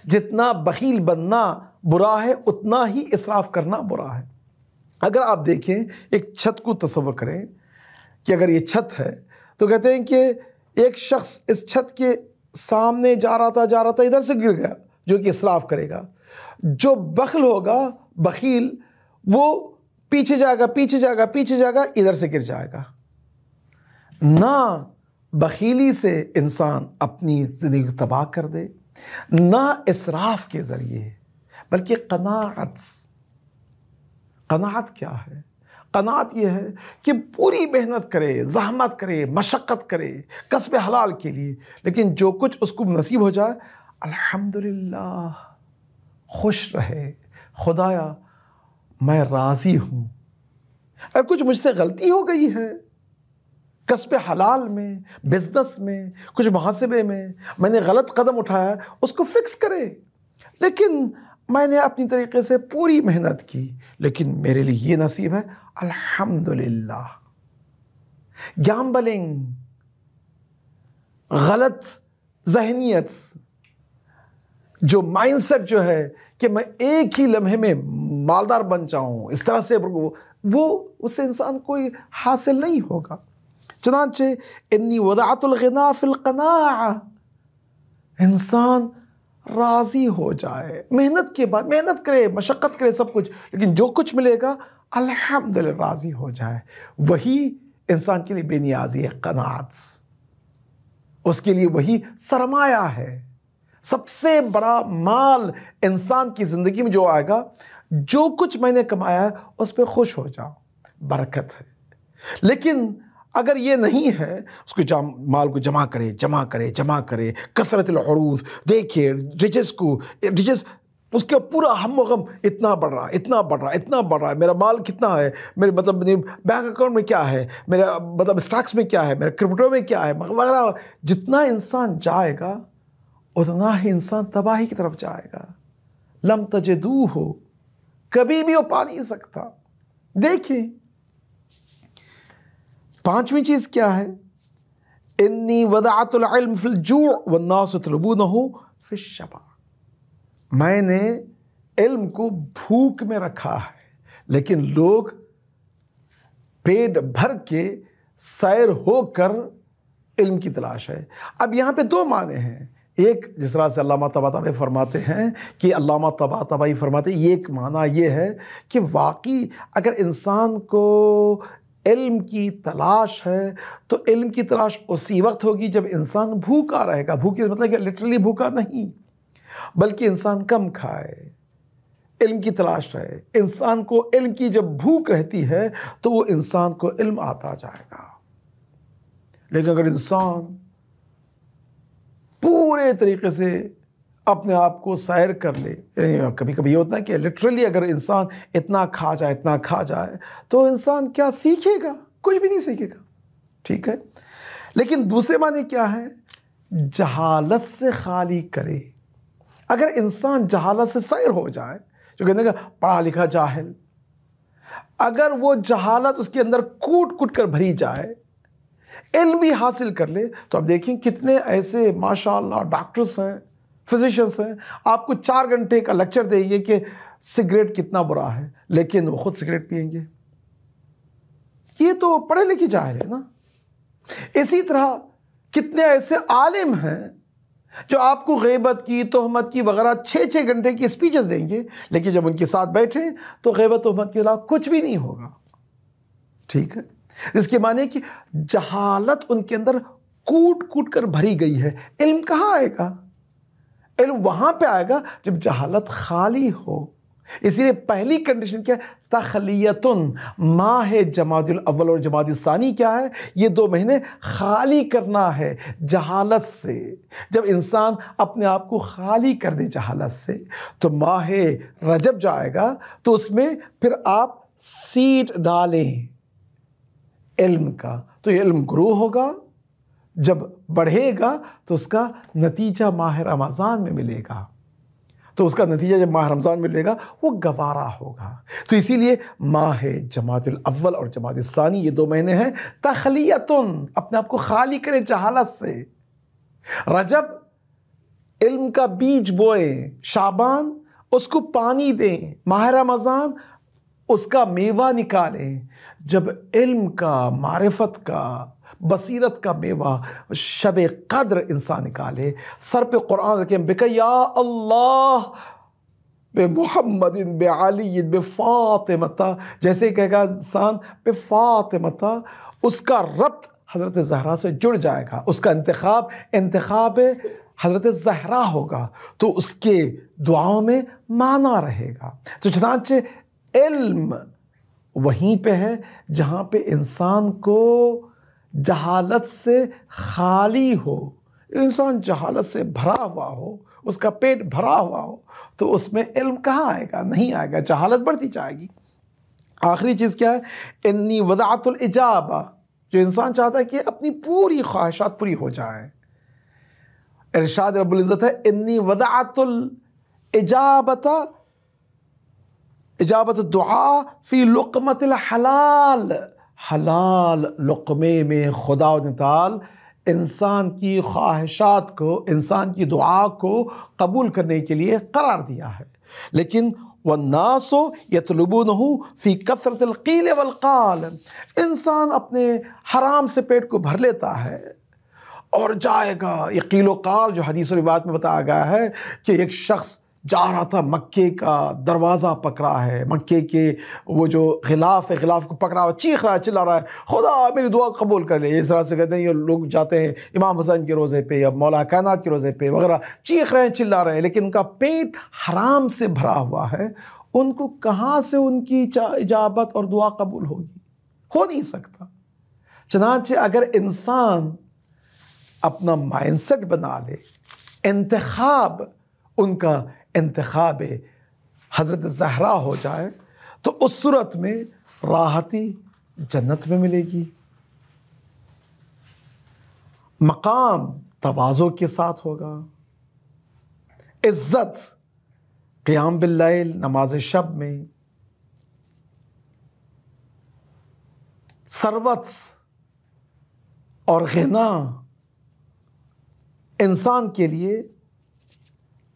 جتنا بخیل بننا برا ہے، اتنا ہی اسراف کرنا برا ہے. اگر آپ دیکھیں، ایک چھت کو تصور کریں کہ اگر یہ چھت ہے تو کہتے ہیں کہ ایک شخص اس چھت کے سامنے جا رہا تھا، ادھر سے گر گیا، جو کہ اسراف کرے گا. جو بخل ہوگا، بخیل، وہ پیچھے جائے گا، ادھر سے گر جائے گا. نہ بخیلی سے انسان اپنی زندگی کو تباہ کر دے، نہ اسراف کے ذریعے، بلکہ قناعت کیا ہے؟ قناعت یہ ہے کہ پوری محنت کرے، زحمت کرے، مشقت کرے کسب حلال کے لیے، لیکن جو کچھ اس کو نصیب ہو جائے، الحمدللہ، خوش رہے. خدایا میں راضی ہوں. اگر کچھ مجھ سے غلطی ہو گئی ہے کسب حلال میں، بزنس میں، کچھ محاسبے میں نے غلط قدم اٹھایا، اس کو فکس کرے. لیکن میں نے اپنی طریقے سے پوری محنت کی، لیکن میرے لیے یہ نصیب ہے، الحمدللہ. گیمبلنگ، غلط ذہنیت، جو مائنڈ سیٹ جو ہے کہ میں ایک ہی لمحے میں مالدار بن جاؤں، اس طرح سے وہ اس سے انسان کوئی حاصل نہیں ہوگا. چنانچہ انی وضعت الغنا فی القناع، انسان راضی ہو جائے. محنت کے بعد محنت کرے، مشقت کرے، سب کچھ، لیکن جو کچھ ملے گا الحمدللہ راضی ہو جائے. وہی انسان کے لیے بے نیازی ہے، قناعت. اس کے لیے وہی سرمایہ ہے. سب سے بڑا مال انسان کی زندگی میں جو آئے گا، جو کچھ میں نے کمایا ہے اس پہ خوش ہو جاؤ، برکت ہے. لیکن اگر یہ نہیں ہے، اس کو مال کو جمع کرے، کثرت العروض، دیکھے ڈیجز اس کا پورا ہم و غم، اتنا بڑھ رہا ہے، میرا مال کتنا ہے، میرے مطلب بینک اکاؤنٹ میں کیا ہے، میرا مطلب اسٹاکس میں کیا ہے، میرا کرپٹو میں کیا ہے وغیرہ. جتنا انسان جائے گا اتنا ہی انسان تباہی کی طرف جائے گا. لم تجدوہ، کبھی بھی وہ پا نہیں سکتا. دیکھیں 5ویں چیز کیا ہے؟ انی وضعت العلم فی الجوع والناس یطلبونہ فی الشبع. میں نے علم کو بھوک میں رکھا ہے، لیکن لوگ پیٹ بھر کے سیر ہو کر علم کی تلاش ہے۔ اب یہاں پہ دو معنی ہیں، ایک جس طرح سے علامہ طباطبائی فرماتے ہیں کہ علامہ طباطبائی فرماتے ہیں ایک معنی یہ ہے کہ واقعی اگر انسان کو علم کی تلاش ہے تو علم کی تلاش اسی وقت ہوگی جب انسان بھوکا رہے گا۔ بھوکی مطلب کہ لٹرلی بھوکا نہیں، بلکہ انسان کم کھائے، علم کی تلاش رہے۔ انسان کو علم کی جب بھوک رہتی ہے تو وہ انسان کو علم آتا جائے گا۔ لیکن اگر انسان پورے طریقے سے اپنے آپ کو سیر کر لے، کبھی کبھی یہ ہوتا ہے کہ لٹرلی اگر انسان اتنا کھا جائے تو انسان کیا سیکھے گا؟ کچھ بھی نہیں سیکھے گا، ٹھیک ہے۔ لیکن دوسرے معنی کیا ہے؟ جہالت سے خالی کرے۔ اگر انسان جہالت سے سیر ہو جائے، جو کہتے ہیں کہ پڑھا لکھا جاہل، اگر وہ جہالت اس کے اندر کوٹ کوٹ کر بھری جائے، علم بھی حاصل کر لے، تو اب دیکھیں کتنے ایسے ماشاءاللہ ڈاکٹرز ہیں، فزیشنز ہیں، آپ کو 4 گھنٹے کا لیکچر دیں گے کہ سگریٹ کتنا برا ہے، لیکن وہ خود سگریٹ پئیں گے۔ یہ تو پڑھے لکھے جاہل ہے نا۔ اسی طرح کتنے ایسے عالم ہیں جو آپ کو غیبت کی، تہمت کی وغیرہ 6 گھنٹے کی اسپیچز دیں گے، لیکن جب ان کے ساتھ بیٹھے تو غیبت تہمت کے علاوہ کچھ بھی نہیں ہوگا، ٹھیک ہے۔ اس کے معنی کہ جہالت ان کے اندر کوٹ کوٹ کر بھری گئی ہے۔ علم کہاں آئے گا؟ علم وہاں پہ آئے گا جب جہالت خالی ہو۔ اسی لیے پہلی کنڈیشن کیا ہے؟ تخلیتن۔ ماہ جمادی الاول اور جمادی الثانی کیا ہے؟ یہ 2 مہینے خالی کرنا ہے جہالت سے۔ جب انسان اپنے آپ کو خالی کر دے جہالت سے تو ماہ رجب جائے گا، تو اس میں پھر آپ سیڈ ڈالیں علم کا، تو یہ علم گرو ہوگا، جب بڑھے گا تو اس کا نتیجہ ماہ رمضان میں ملے گا، تو اس کا نتیجہ جب ماہ رمضان میں ملے گا وہ گوارا ہوگا۔ تو اسی لیے ماہ جمادی الاول اور جمادی الثانی یہ 2 مہینے ہیں تخلیتن، اپنے آپ کو خالی کریں جہالت سے۔ رجب علم کا بیج بوئیں، شعبان اس کو پانی دیں، ماہ رمضان اس کا میوہ نکالیں۔ جب علم کا، معرفت کا، بصیرت کا میوہ شب قدر انسان نکالے، سر پہ قرآن رکھیں، بک یا اللہ بے محمد بے علی بے فاطمہ، جیسے کہے گا انسان بے فاطمہ، اس کا ربط حضرت زہرا سے جڑ جائے گا، اس کا انتخاب حضرت زہرا ہوگا، تو اس کے دعاؤں میں معنی رہے گا۔ تو چنانچہ علم وہیں پہ ہے جہاں پہ انسان کو جہالت سے خالی ہو، انسان جہالت سے بھرا ہوا ہو، اس کا پیٹ بھرا ہوا ہو، تو اس میں علم کہاں آئے گا؟ نہیں آئے گا، جہالت بڑھتی جائے گی۔ آخری چیز کیا ہے؟ انی وضعت الاجابہ، جو انسان چاہتا ہے کہ اپنی پوری خواہشات پوری ہو جائیں۔ ارشاد رب العزت ہے انی وضعت الاجابۃ، اجابت دعا فی لقمۃ الحلال، حلال لقمے میں خدا و تعالی انسان کی خواہشات کو، انسان کی دعا کو قبول کرنے کے لیے قرار دیا ہے۔ لیکن والناس یطلبونہ فی کثرۃ القیل والقال، انسان اپنے حرام سے پیٹ کو بھر لیتا ہے اور جائے گا، یہ قیل و قال جو حدیث و روایت میں بتایا گیا ہے کہ ایک شخص جا رہا تھا، مکے کا دروازہ پکڑا ہے، مکے کے وہ جو غلاف ہے، غلاف کو پکڑا ہوا، چیخ رہا ہے، چلا رہا ہے، خدا میری دعا قبول کر لے۔ اس طرح سے کہتے ہیں یہ لوگ جاتے ہیں امام حسین کے روزے پہ یا مولا کائنات کے روزے پہ وغیرہ، چیخ رہے ہیں، چلا رہے ہیں، لیکن ان کا پیٹ حرام سے بھرا ہوا ہے، ان کو کہاں سے ان کی اجابت اور دعا قبول ہوگی؟ ہو نہیں سکتا۔ چنانچہ اگر انسان اپنا مائنڈ سیٹ بنا لے، انتخاب ان کا انتخاب حضرت زہرا ہو جائے، تو اس صورت میں راحتی جنت میں ملے گی، مقام تواضع کے ساتھ ہوگا، عزت قیام باللیل، نماز شب میں، ثروت اور غنا انسان کے لیے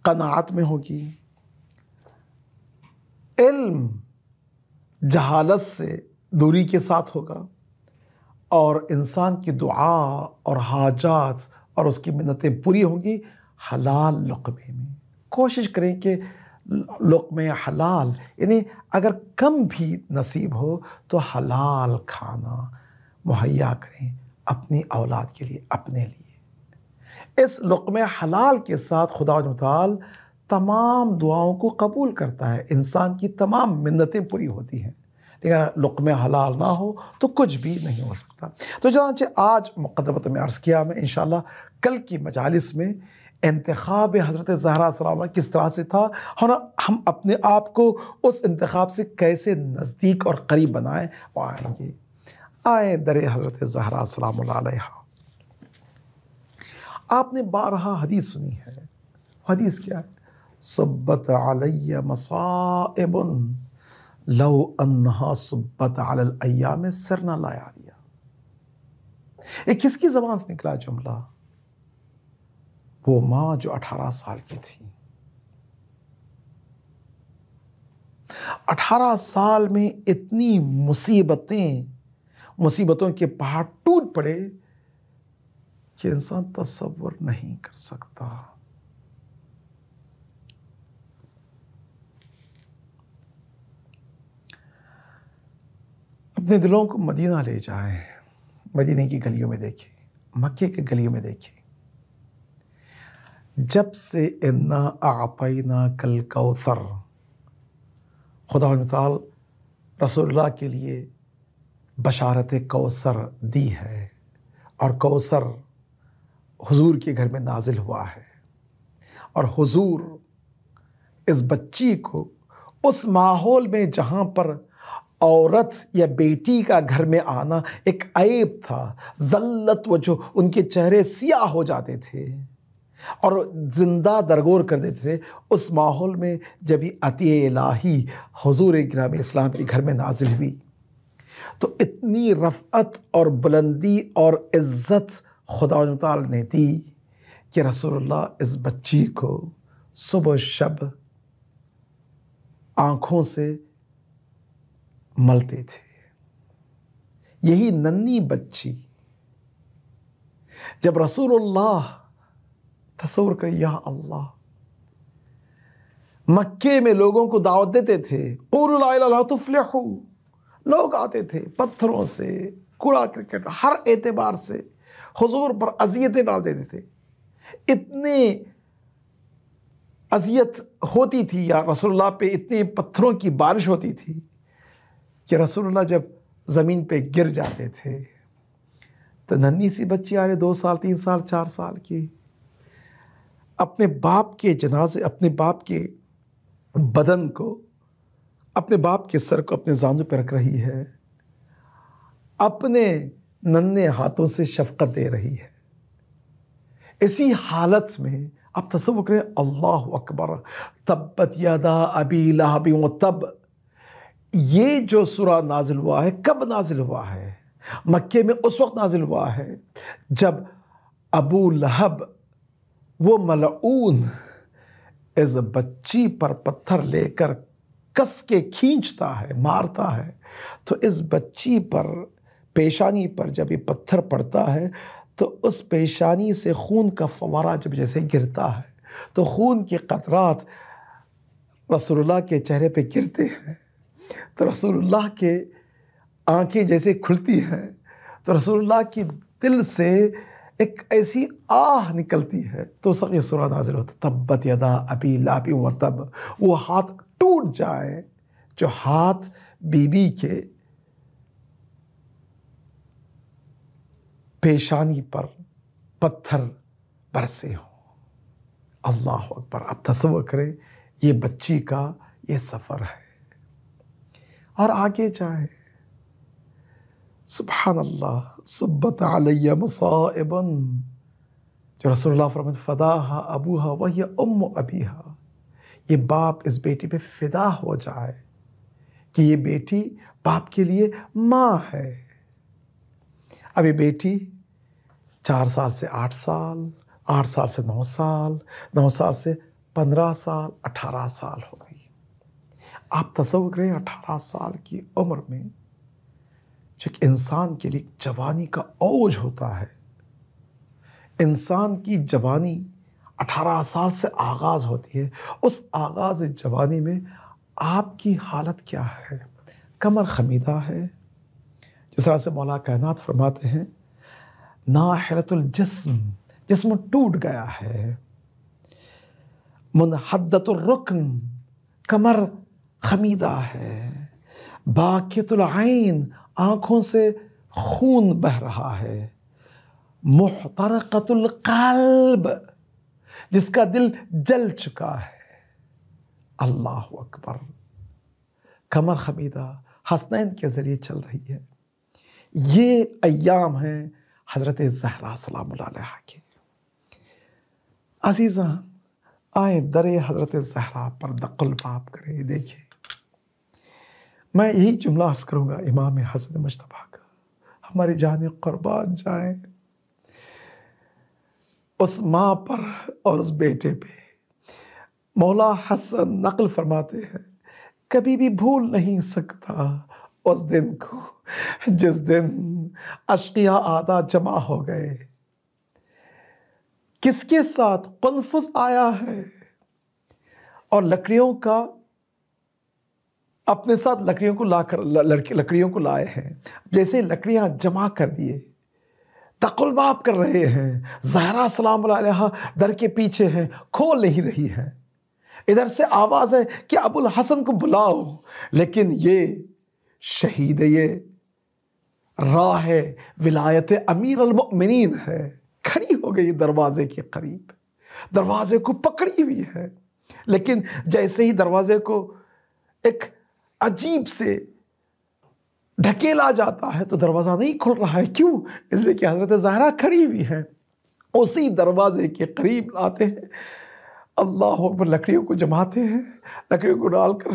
قناعت میں ہوگی۔ علم جہالت سے دوری کے ساتھ ہوگا، اور انسان کی دعا اور حاجات اور اس کی منتیں پوری ہوں گی حلال لقمے میں۔ کوشش کریں کہ لقمے حلال، یعنی اگر کم بھی نصیب ہو تو حلال کھانا مہیا کریں اپنی اولاد کے لیے، اپنے لیے۔ اس لقمے حلال کے ساتھ خدا متعال تمام دعاؤں کو قبول کرتا ہے، انسان کی تمام منتیں پوری ہوتی ہیں۔ لیکن لقمے حلال نہ ہو تو کچھ بھی نہیں ہو سکتا۔ تو چنانچہ آج مقدمت میں عرض کیا میں انشاءاللہ کل کی مجالس میں انتخاب حضرت زہرا السلام کس طرح سے تھا، اور ہم اپنے آپ کو اس انتخاب سے کیسے نزدیک اور قریب بنائیں وہ آئیں گے۔ آئیں در حضرت زہرا السلام علیہا۔ آپ نے بارہا حدیث سنی ہے، حدیث کیا ہے؟ صبت علی مصائب لو انہا صبت علی الایام سرنا لا یعریا۔ یہ کس کی زبان سے نکلا جملہ؟ وہ ماں جو 18 سال کی تھی۔ 18 سال میں اتنی مصیبتوں کے پہاڑ ٹوٹ پڑے کہ انسان تصور نہیں کر سکتا۔ اپنے دلوں کو مدینہ لے جائیں، مدینہ کی گلیوں میں دیکھیں، مکے کے گلیوں میں دیکھیں۔ جب سے انا اعطینا کل کوثر، خدا تعالی رسول اللہ کے لیے بشارت کوثر دی ہے، اور کوثر حضور کے گھر میں نازل ہوا ہے، اور حضور اس بچی کو اس ماحول میں جہاں پر عورت یا بیٹی کا گھر میں آنا ایک عیب تھا، ذلت وجہ، ان کے چہرے سیاہ ہو جاتے تھے اور زندہ درگور کر دیتے تھے، اس ماحول میں جب یہ عطیہ الہی حضور گرامی اسلام کے گھر میں نازل ہوئی تو اتنی رفعت اور بلندی اور عزت خدا تعالی نے دی کہ رسول اللہ اس بچی کو صبح و شب آنکھوں سے ملتے تھے۔ یہی ننھی بچی جب رسول اللہ، تصور کریں یا اللہ، مکے میں لوگوں کو دعوت دیتے تھے، قولوا لا الہ الا اللہ تفلحوا، لوگ آتے تھے پتھروں سے، کوڑا کرکٹ، ہر اعتبار سے حضور پر اذیتیں ڈال دیتے تھے۔ اتنے اذیت ہوتی تھی یا رسول اللہ پہ اتنے پتھروں کی بارش ہوتی تھی کہ رسول اللہ جب زمین پہ گر جاتے تھے تو ننھی سی بچی آ رہے 2 سال 3 سال 4 سال کی، اپنے باپ کے جنازے، اپنے باپ کے بدن کو، اپنے باپ کے سر کو اپنے زانوں پہ رکھ رہی ہے، اپنے ننھے ہاتھوں سے شفقت دے رہی ہے۔ اسی حالت میں آپ تصور کریں، اللہ اکبر، تبت یدا ابی لہب وتب، یہ جو سورہ نازل ہوا ہے کب نازل ہوا ہے؟ مکے میں اس وقت نازل ہوا ہے جب ابو لہب وہ ملعون اس بچی پر پتھر لے کر کس کے کھینچتا ہے، مارتا ہے، تو اس بچی پر، پیشانی پر جب یہ پتھر پڑتا ہے تو اس پیشانی سے خون کا فوارہ جب جیسے گرتا ہے تو خون کے قطرات رسول اللہ کے چہرے پہ گرتے ہیں تو رسول اللہ کے آنکھیں جیسے کھلتی ہیں تو رسول اللہ کی دل سے ایک ایسی آہ نکلتی ہے تو اس وقت یہ سورہ نازل ہوتا ہے، تبت یدا ابی لہب وتب۔ وہ ہاتھ ٹوٹ جائے جو ہاتھ بی بی کے پیشانی پر پتھر برسے ہوں۔ اللہ اکبر، اب تصور کریں یہ بچی کا یہ سفر ہے، اور آگے جائیں، سبحان اللہ، صبت علی مصائب، جو رسول اللہ فرماتے فداہا ابوہا وہی ام ابیہا، یہ باپ اس بیٹی پہ فدا ہو جائے کہ یہ بیٹی باپ کے لیے ماں ہے۔ اب یہ بیٹی 4 سال سے 8 سال، 8 سال سے 9 سال، 9 سال سے 15 سال، 18 سال ہو گئی۔ آپ تصور کریں 18 سال کی عمر میں جو ایک انسان کے لیے جوانی کا اوج ہوتا ہے، انسان کی جوانی 18 سال سے آغاز ہوتی ہے، اس آغاز جوانی میں آپ کی حالت کیا ہے؟ کمر خمیدہ ہے، جس طرح سے مولا کائنات فرماتے ہیں ناحرۃ الجسم، جسم ٹوٹ گیا ہے، منحدۃ الرکن، کمر خمیدہ ہے، باکیۃ العین، آنکھوں سے خون بہہ رہا ہے، محترقۃ القلب، جس کا دل جل چکا ہے۔ اللہ اکبر، کمر خمیدہ حسنین کے ذریعے چل رہی ہے۔ یہ ایام ہیں حضرت زہرا سلام اللہ علیہا کے۔ عزیزان، آئیں در حضرت زہرا پر دقل باب کریں۔ دیکھیں، میں یہی جملہ عرض کروں گا امام حسن مجتبیٰ کا، ہماری جانیں قربان جائیں اس ماں پر اور اس بیٹے پہ۔ مولا حسن نقل فرماتے ہیں کبھی بھی بھول نہیں سکتا اس دن کو جس دن اشقیاء آدھا جمع ہو گئے۔ کس کے ساتھ؟ قنفذ آیا ہے اور لکڑیوں کا اپنے ساتھ لکڑیوں کو لائے ہیں۔ جیسے لکڑیاں جمع کر دیے، تقل باب کر رہے ہیں، زہرا سلام اللہ علیہا در کے پیچھے ہیں، کھول نہیں رہی ہیں۔ ادھر سے آواز ہے کہ ابو الحسن کو بلاؤ، لیکن یہ شہید، یہ راہ ولایت امیر المؤمنین ہے، کھڑی ہو گئی دروازے کے قریب، دروازے کو پکڑی ہوئی ہے۔ لیکن جیسے ہی دروازے کو ایک عجیب سے ڈھکیلا جاتا ہے تو دروازہ نہیں کھل رہا ہے۔ کیوں؟ اس لیے کہ حضرت زہرا کھڑی ہوئی ہے۔ اسی دروازے کے قریب آتے ہیں، اللہ اکبر، لکڑیوں کو جماتے ہیں، لکڑیوں کو ڈال کر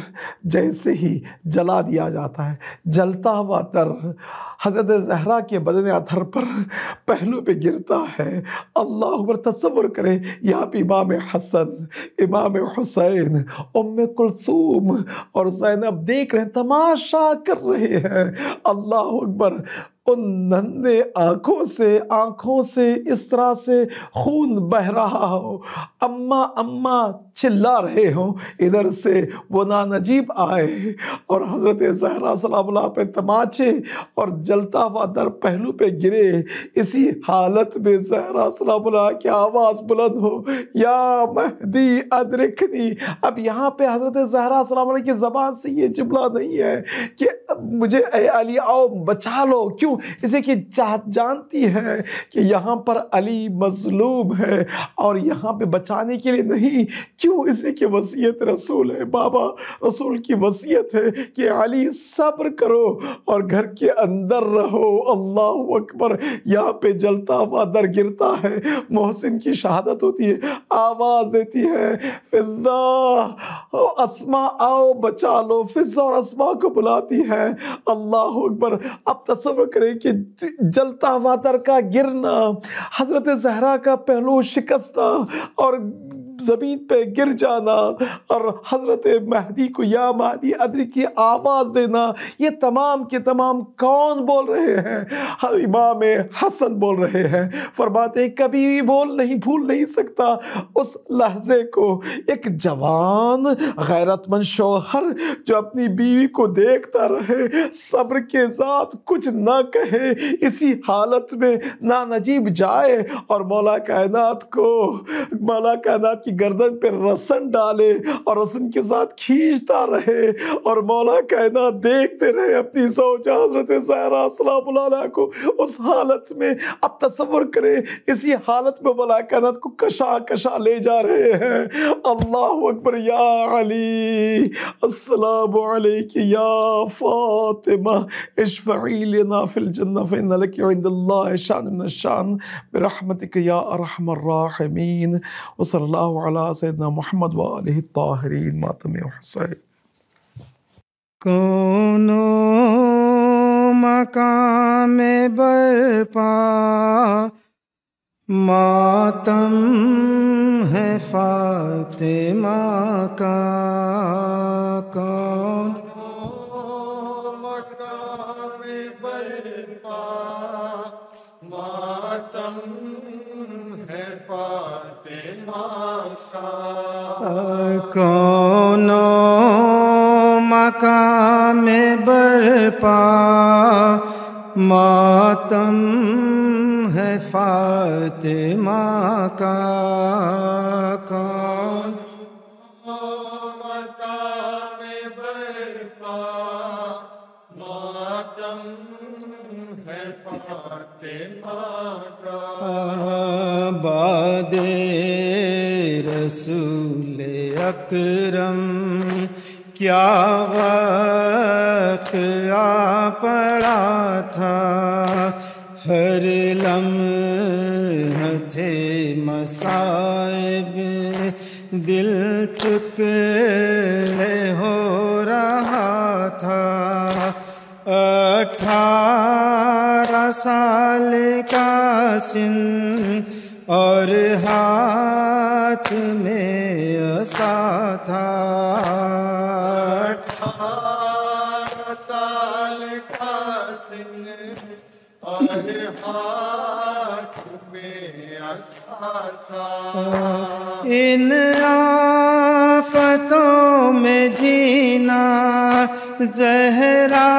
جیسے ہی جلا دیا جاتا ہے، جلتا ہوا در حضرت زہرا کے بدن اطہر پر پہلو پہ گرتا ہے۔ اللہ اکبر، تصور کریں یہاں پہ امام حسن، امام حسین، ام کلثوم اور زینب دیکھ رہے ہیں، تماشا کر رہے ہیں۔ اللہ اکبر، ان ننھے آنکھوں سے اس طرح سے خون بہہ رہا ہو، اماں اماں چلا رہے ہوں، ادھر سے وہ نانجیب آئے اور حضرت زہرا سلام اللہ پہ تماچے اور جلتا ہوا در پہلو پہ گرے۔ اسی حالت میں زہرا سلام اللہ کی آواز بلند ہو، یا مہدی ادرکنی۔ اب یہاں پہ حضرت زہرا سلام اللہ کی زبان سے یہ جملہ نہیں ہے کہ مجھے اے علی آؤ بچا لو، کیوں؟ اسے کہ جانتی ہے کہ یہاں پر علی مظلوم ہے اور یہاں پہ بچانے کے لیے نہیں۔ کیوں؟ اس لیے کہ وصیت رسول ہے، بابا رسول کی وصیت ہے کہ علی صبر کرو اور گھر کے اندر رہو۔ اللہ اکبر، یہاں پہ جلتا ہوا در گرتا ہے، محسن کی شہادت ہوتی ہے، آواز دیتی ہے فضا، اسما آؤ بچا لو، فضا اور اسما کو بلاتی ہے۔ اللہ اکبر، اب تصور کریں کہ جلتا ہوا در کا گرنا، حضرت زہرا کا پہلو شکستہ اور زمین پہ گر جانا اور حضرت مہدی کو یا مہدی ادری کی آواز دینا، یہ تمام کے تمام کون بول رہے ہیں؟ امام حسن بول رہے ہیں۔ فرماتے ہیں کبھی بھی بھول نہیں سکتا اس لحظے کو۔ ایک جوان غیرت مند شوہر جو اپنی بیوی کو دیکھتا رہے، صبر کے ساتھ کچھ نہ کہے، اسی حالت میں نانجیب جائے اور مولا کائنات کی گردن پہ رسن ڈالے اور رسن کے ساتھ کھینچتا رہے اور مولا کائنات دیکھتے رہے اپنی زوجہ حضرت زہرا سلام اللہ علیہا کو اس حالت میں۔ اب تصور کریں اسی حالت میں مولا کائنات کو کشا لے جا رہے ہیں۔ اللہ اکبر، یا علی السلام علیک، یا فاطمہ اشفعی لنا فی الجنہ فإن لک عند اللہ شان من الشان برحمتک یا ارحم الراحمین، وصلی اللہ علی سیدنا محمد وآلہ الطاہرین ماتم حسین۔ کونو مقام برپا ماتم ہے فاطمہ کا، برپا ماتم ہے فاطمہ کا کون مقام برپا ماتم ہے فاطمہ کا باد رسول اکرم کیا وقت آ پڑا تھا ہر لمحہ تھے مصائب دل ٹکڑے ہو رہا تھا 18 سال کا سن اور ہاتھ میں عصا تھا 18 سال کا سن اور ہاتھ میں عصا تھا ان آفتوں میں جینا زہرا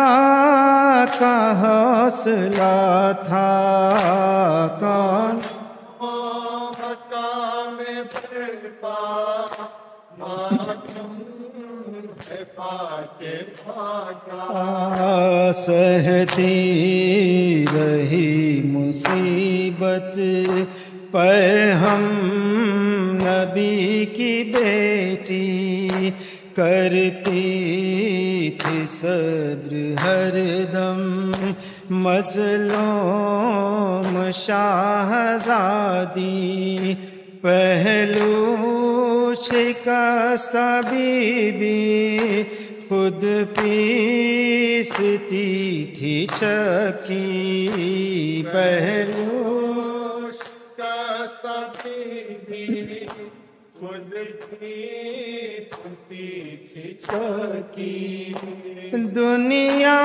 کا حوصلہ تھا کون مقام برپا ماتم ہے فاطمہ کا سہتی رہی مصیبت پہ ہم نبی کی بیٹی کرتی تھی صبر ہر دم مظلوم شاہزادی پہلو شکست بی بی خود پیستی تھی چکی پہلو شکست بی بی خود پیستی تھی چکی دنیا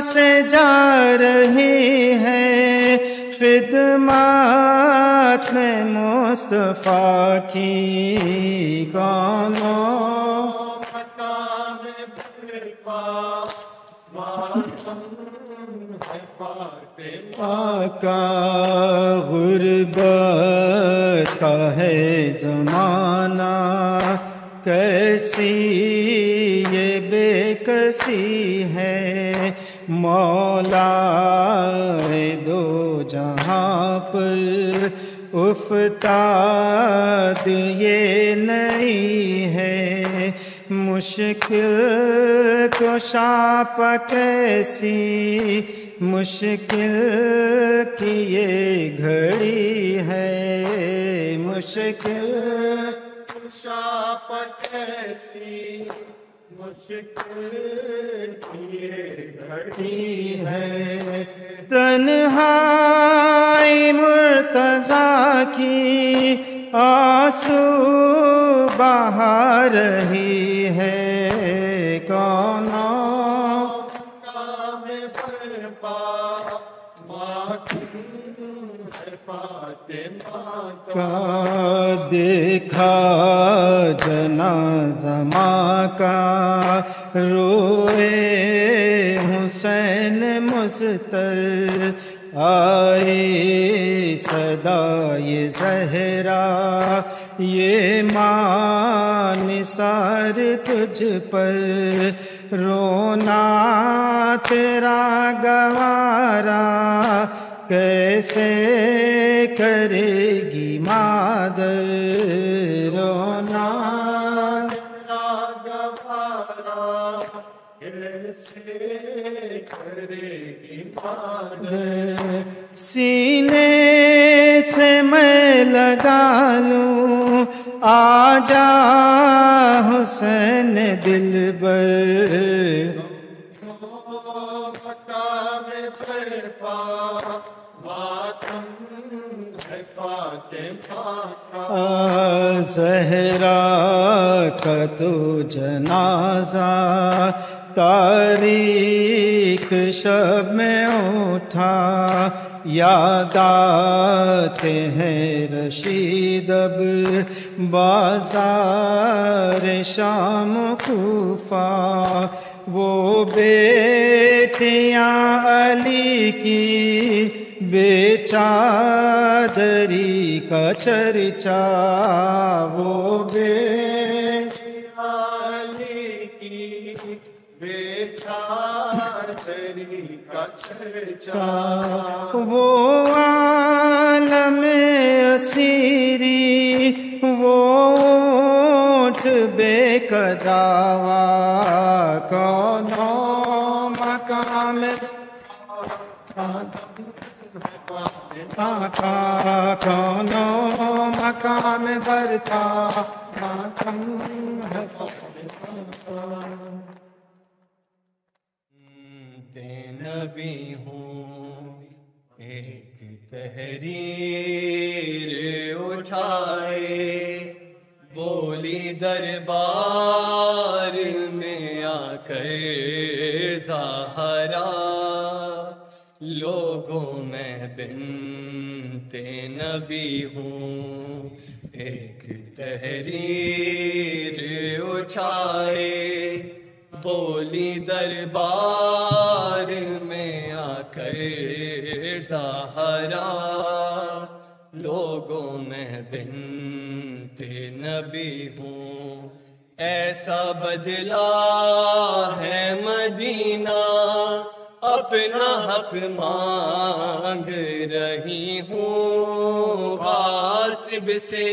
سے جا رہی ہے خدمات میں مصطفیٰ کی کون مقام برپا ماتم ہے فاطمہ کا غربت کا ہے زمانہ کیسی یہ بے کسی ہے مولا دو جہاں پر افتاد یہ نہیں ہے مشکل کشا کیسی مشکل کی یہ گھڑی ہے مشکل کشا کیسی مشکل کی گھڑی ہے تنہائی مرتضیٰ کی آنسو بہا رہی ہے کون مقام برپا ماتم ہے فاطمہ کا دیکھا جنازہ ماں کا روئے حسین مضطر آئی صدائے زہرا یہ ماں نثار تجھ پر رونا تیرا گوارا کیسے کرے گی مادر رونا تیرا گوارا کیسے کرے گی مادر سینے سے میں لگا لوں آجا حسین دلبر مقام برپا ماتم ہے فاطمہ کا زہرا کا تو جنازہ تاریک شب میں اٹھا یاد آتے ہیں رشید اب بازار شام کوفہ وہ بیٹیاں علی کی بے چادری کا چرچا، وہ علی کی بے چادری کا چرچا، وہ عالم اسیری، وہ اونٹ بے کجاوا، کونوں مقام کونوں مقام برتا نبی ہوں، ایک تحریر اٹھائے، بولی دربار میں آ کر زہرا، لوگوں میں بنت نبی ہوں، ایک تحریر اٹھائے، بولی دربار میں آ کر زہرا، لوگوں میں بنت نبی ہوں، ایسا بدلا ہے مدینہ، اپنا حق مانگ رہی ہوں، غاصب سے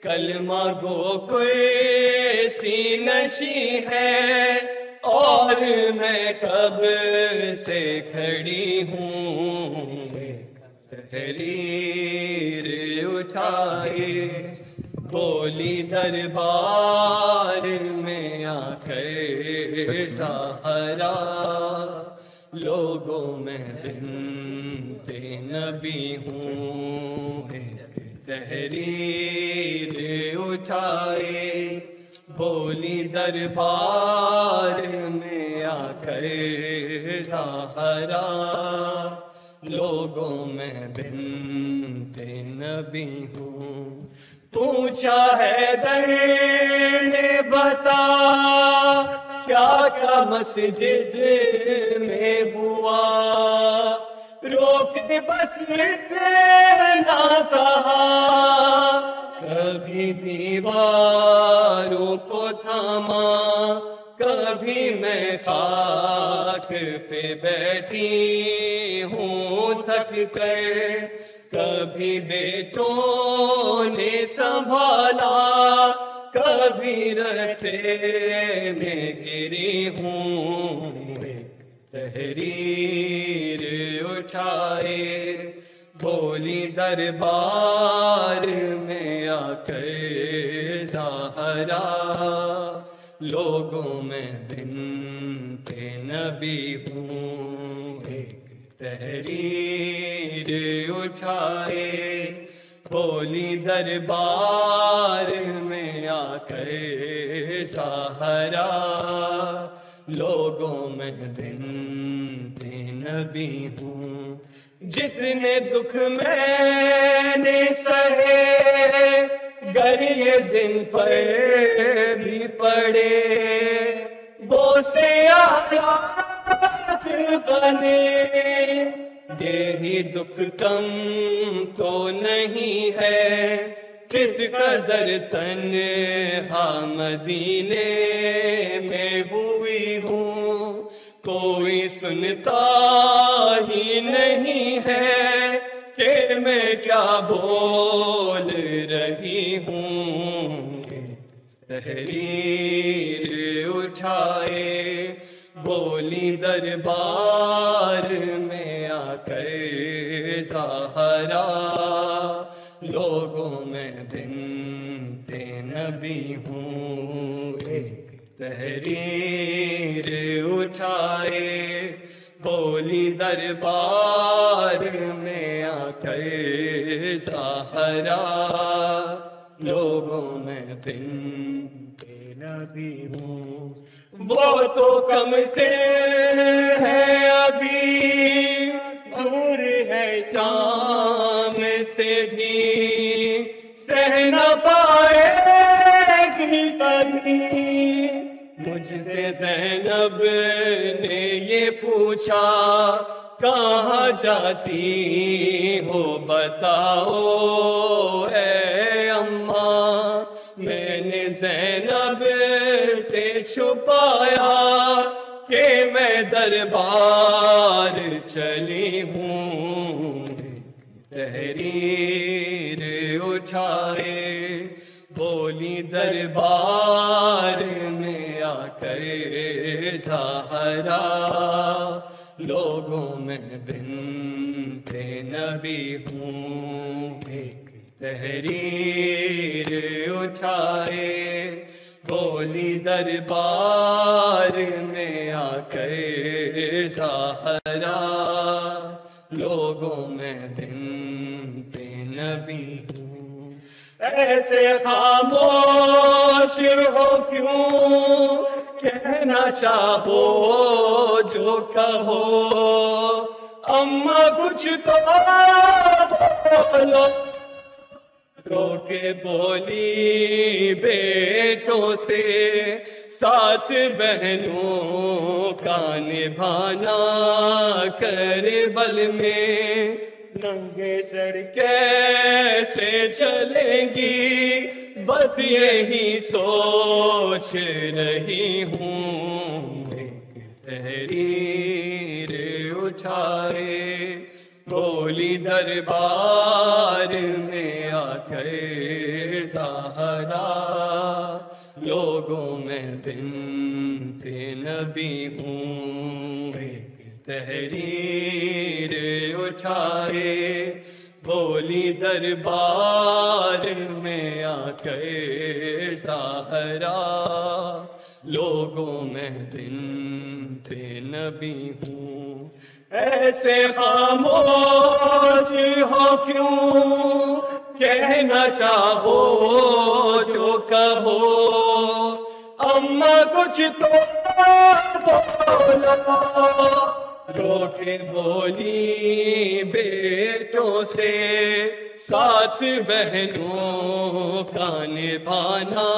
کلمہ گو کرسی نشی ہے، اور میں کب سے کھڑی ہوں، تحریر اٹھائے، بولی دربار میں آ کر سہارا، لوگوں میں بنت نبی ہوں، تحریر اٹھائے، بولی دربار میں آ کر سہارا، لوگوں میں بنت نبی ہوں، پوچھا ہے در نے بتا کیا کیا مسجد میں ہوا، روک بس اتنا کہا، کبھی دیواروں کو تھاما، کبھی میں خاک پہ بیٹھی ہوں تھک کر، کبھی بیٹوں نے سنبھالا، کبھی رستے میں گری ہوں، تحریر اٹھائے، بولی دربار میں آ کر زہرا، لوگوں میں بنت نبی ہوں، ایک تحریر اٹھائے، بولی دربار میں آ کر زہرا، لوگوں میں بنت نبی ہوں، جتنے دکھ میں نے سہے، گر یہ دن پر بھی پڑے، وہ سیاہ رات بنے، یہی دکھ کم تو نہیں ہے، کس قدر تنہا مدینے میں ہوئی ہوں، کوئی سنتا ہی نہیں ہے کہ میں کیا بول رہی ہوں، تحریر اٹھائے، بولی دربار میں آ کر زہرا، لوگوں میں بنت نبی ہوں، ایک تحریر اٹھائے، بولی دربار میں آ کر زہرا، لوگوں میں بنت نبی ہوں، وہ تو کم سے ہے ابھی، دور ہے شام سے بھی، سہ نہ پائے گی کبھی، مجھ سے زینب نے یہ پوچھا کہاں جاتی ہو بتاؤ اے اماں، میں نے زینب سے چھپایا کہ میں دربار چلی ہوں، تحریر اٹھائے بولی دربار میں آ کر زہرا، لوگوں میں بنت نبی ہوں، ایک تحریر اٹھائے بولی دربار میں آ کر زہرا، لوگوں میں بنت نبی ہوں، ایسے خاموش ہو کیوں، کہنا چاہو جو کہو، اماں کچھ تو بولو، رو کے بولی بیٹوں سے ساتھ بہنوں کا نبھانا کربل میں، ننگے سر کیسے چلیں گی بس یہی سوچ رہی ہوں، ایک تحریر اٹھائے بولی دربار میں آ کر زہرا، لوگوں میں بنت نبی ہوں، ایک تحریر اٹھائے بولی دربار میں آ کر زہرا، لوگوں میں بنت نبی ہوں، ایسے خاموش ہو کیوں، کہنا چاہو جو کہو، اماں کچھ تو بولو، رو کے بولی بیٹوں سے ساتھ بہنوں کا نبھانا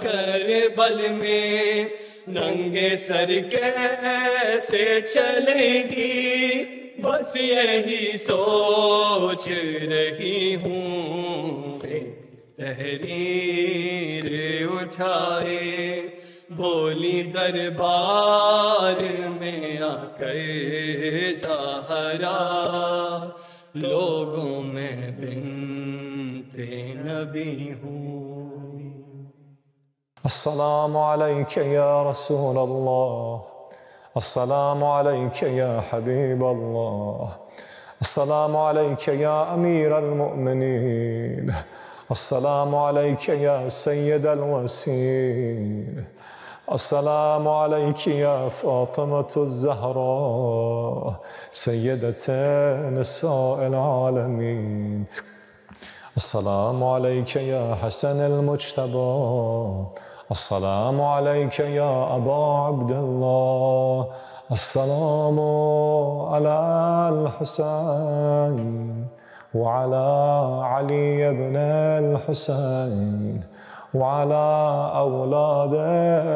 کربل میں، ننگے سر کیسے چلیں گی بس یہی سوچ رہی ہوں، ایک تحریر اٹھائے بولی دربار میں آ کر زہرا، لوگوں میں بنت نبی ہوں۔ السلام عليك يا رسول الله، السلام عليك يا حبيب الله، السلام عليك يا أمير المؤمنين، السلام عليك يا سيد الوسيل، السلام عليك يا فاطمة الزهراء سيدة نساء العالمين، السلام عليك يا حسن المجتبى، السلام عليك يا أبا عبد الله، السلام على الحسين وعلى علي بن الحسين وعلى أولاد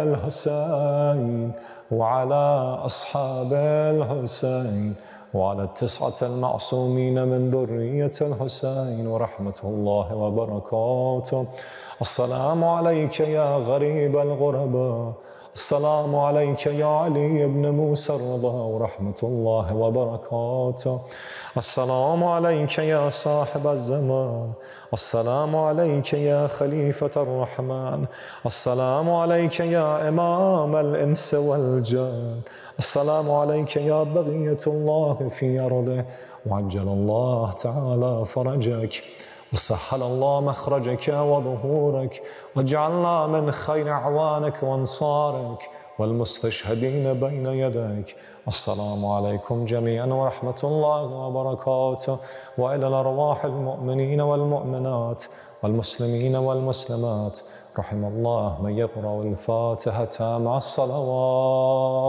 الحسين وعلى أصحاب الحسين وعلى التسعة المعصومين من ذرية الحسين ورحمة الله وبركاته. السلام عليك يا غريب الغرباء، السلام عليك يا علي بن موسى الرضا ورحمة الله وبركاته. السلام عليك يا صاحب الزمان، السلام عليك يا خليفة الرحمن، السلام عليك يا إمام الإنس والجان، السلام عليك يا بغية الله في أرضه، وعجل الله تعالى فرجك وسهل الله مخرجك وظهورك، واجعلنا من خير أعوانك وأنصارك والمستشهدين بين يديك. السلام عليكم جميعا ورحمة الله وبركاته، وإلى الأرواح المؤمنين والمؤمنات والمسلمين والمسلمات. رحم الله من يقرأ الفاتحة مع الصلوات.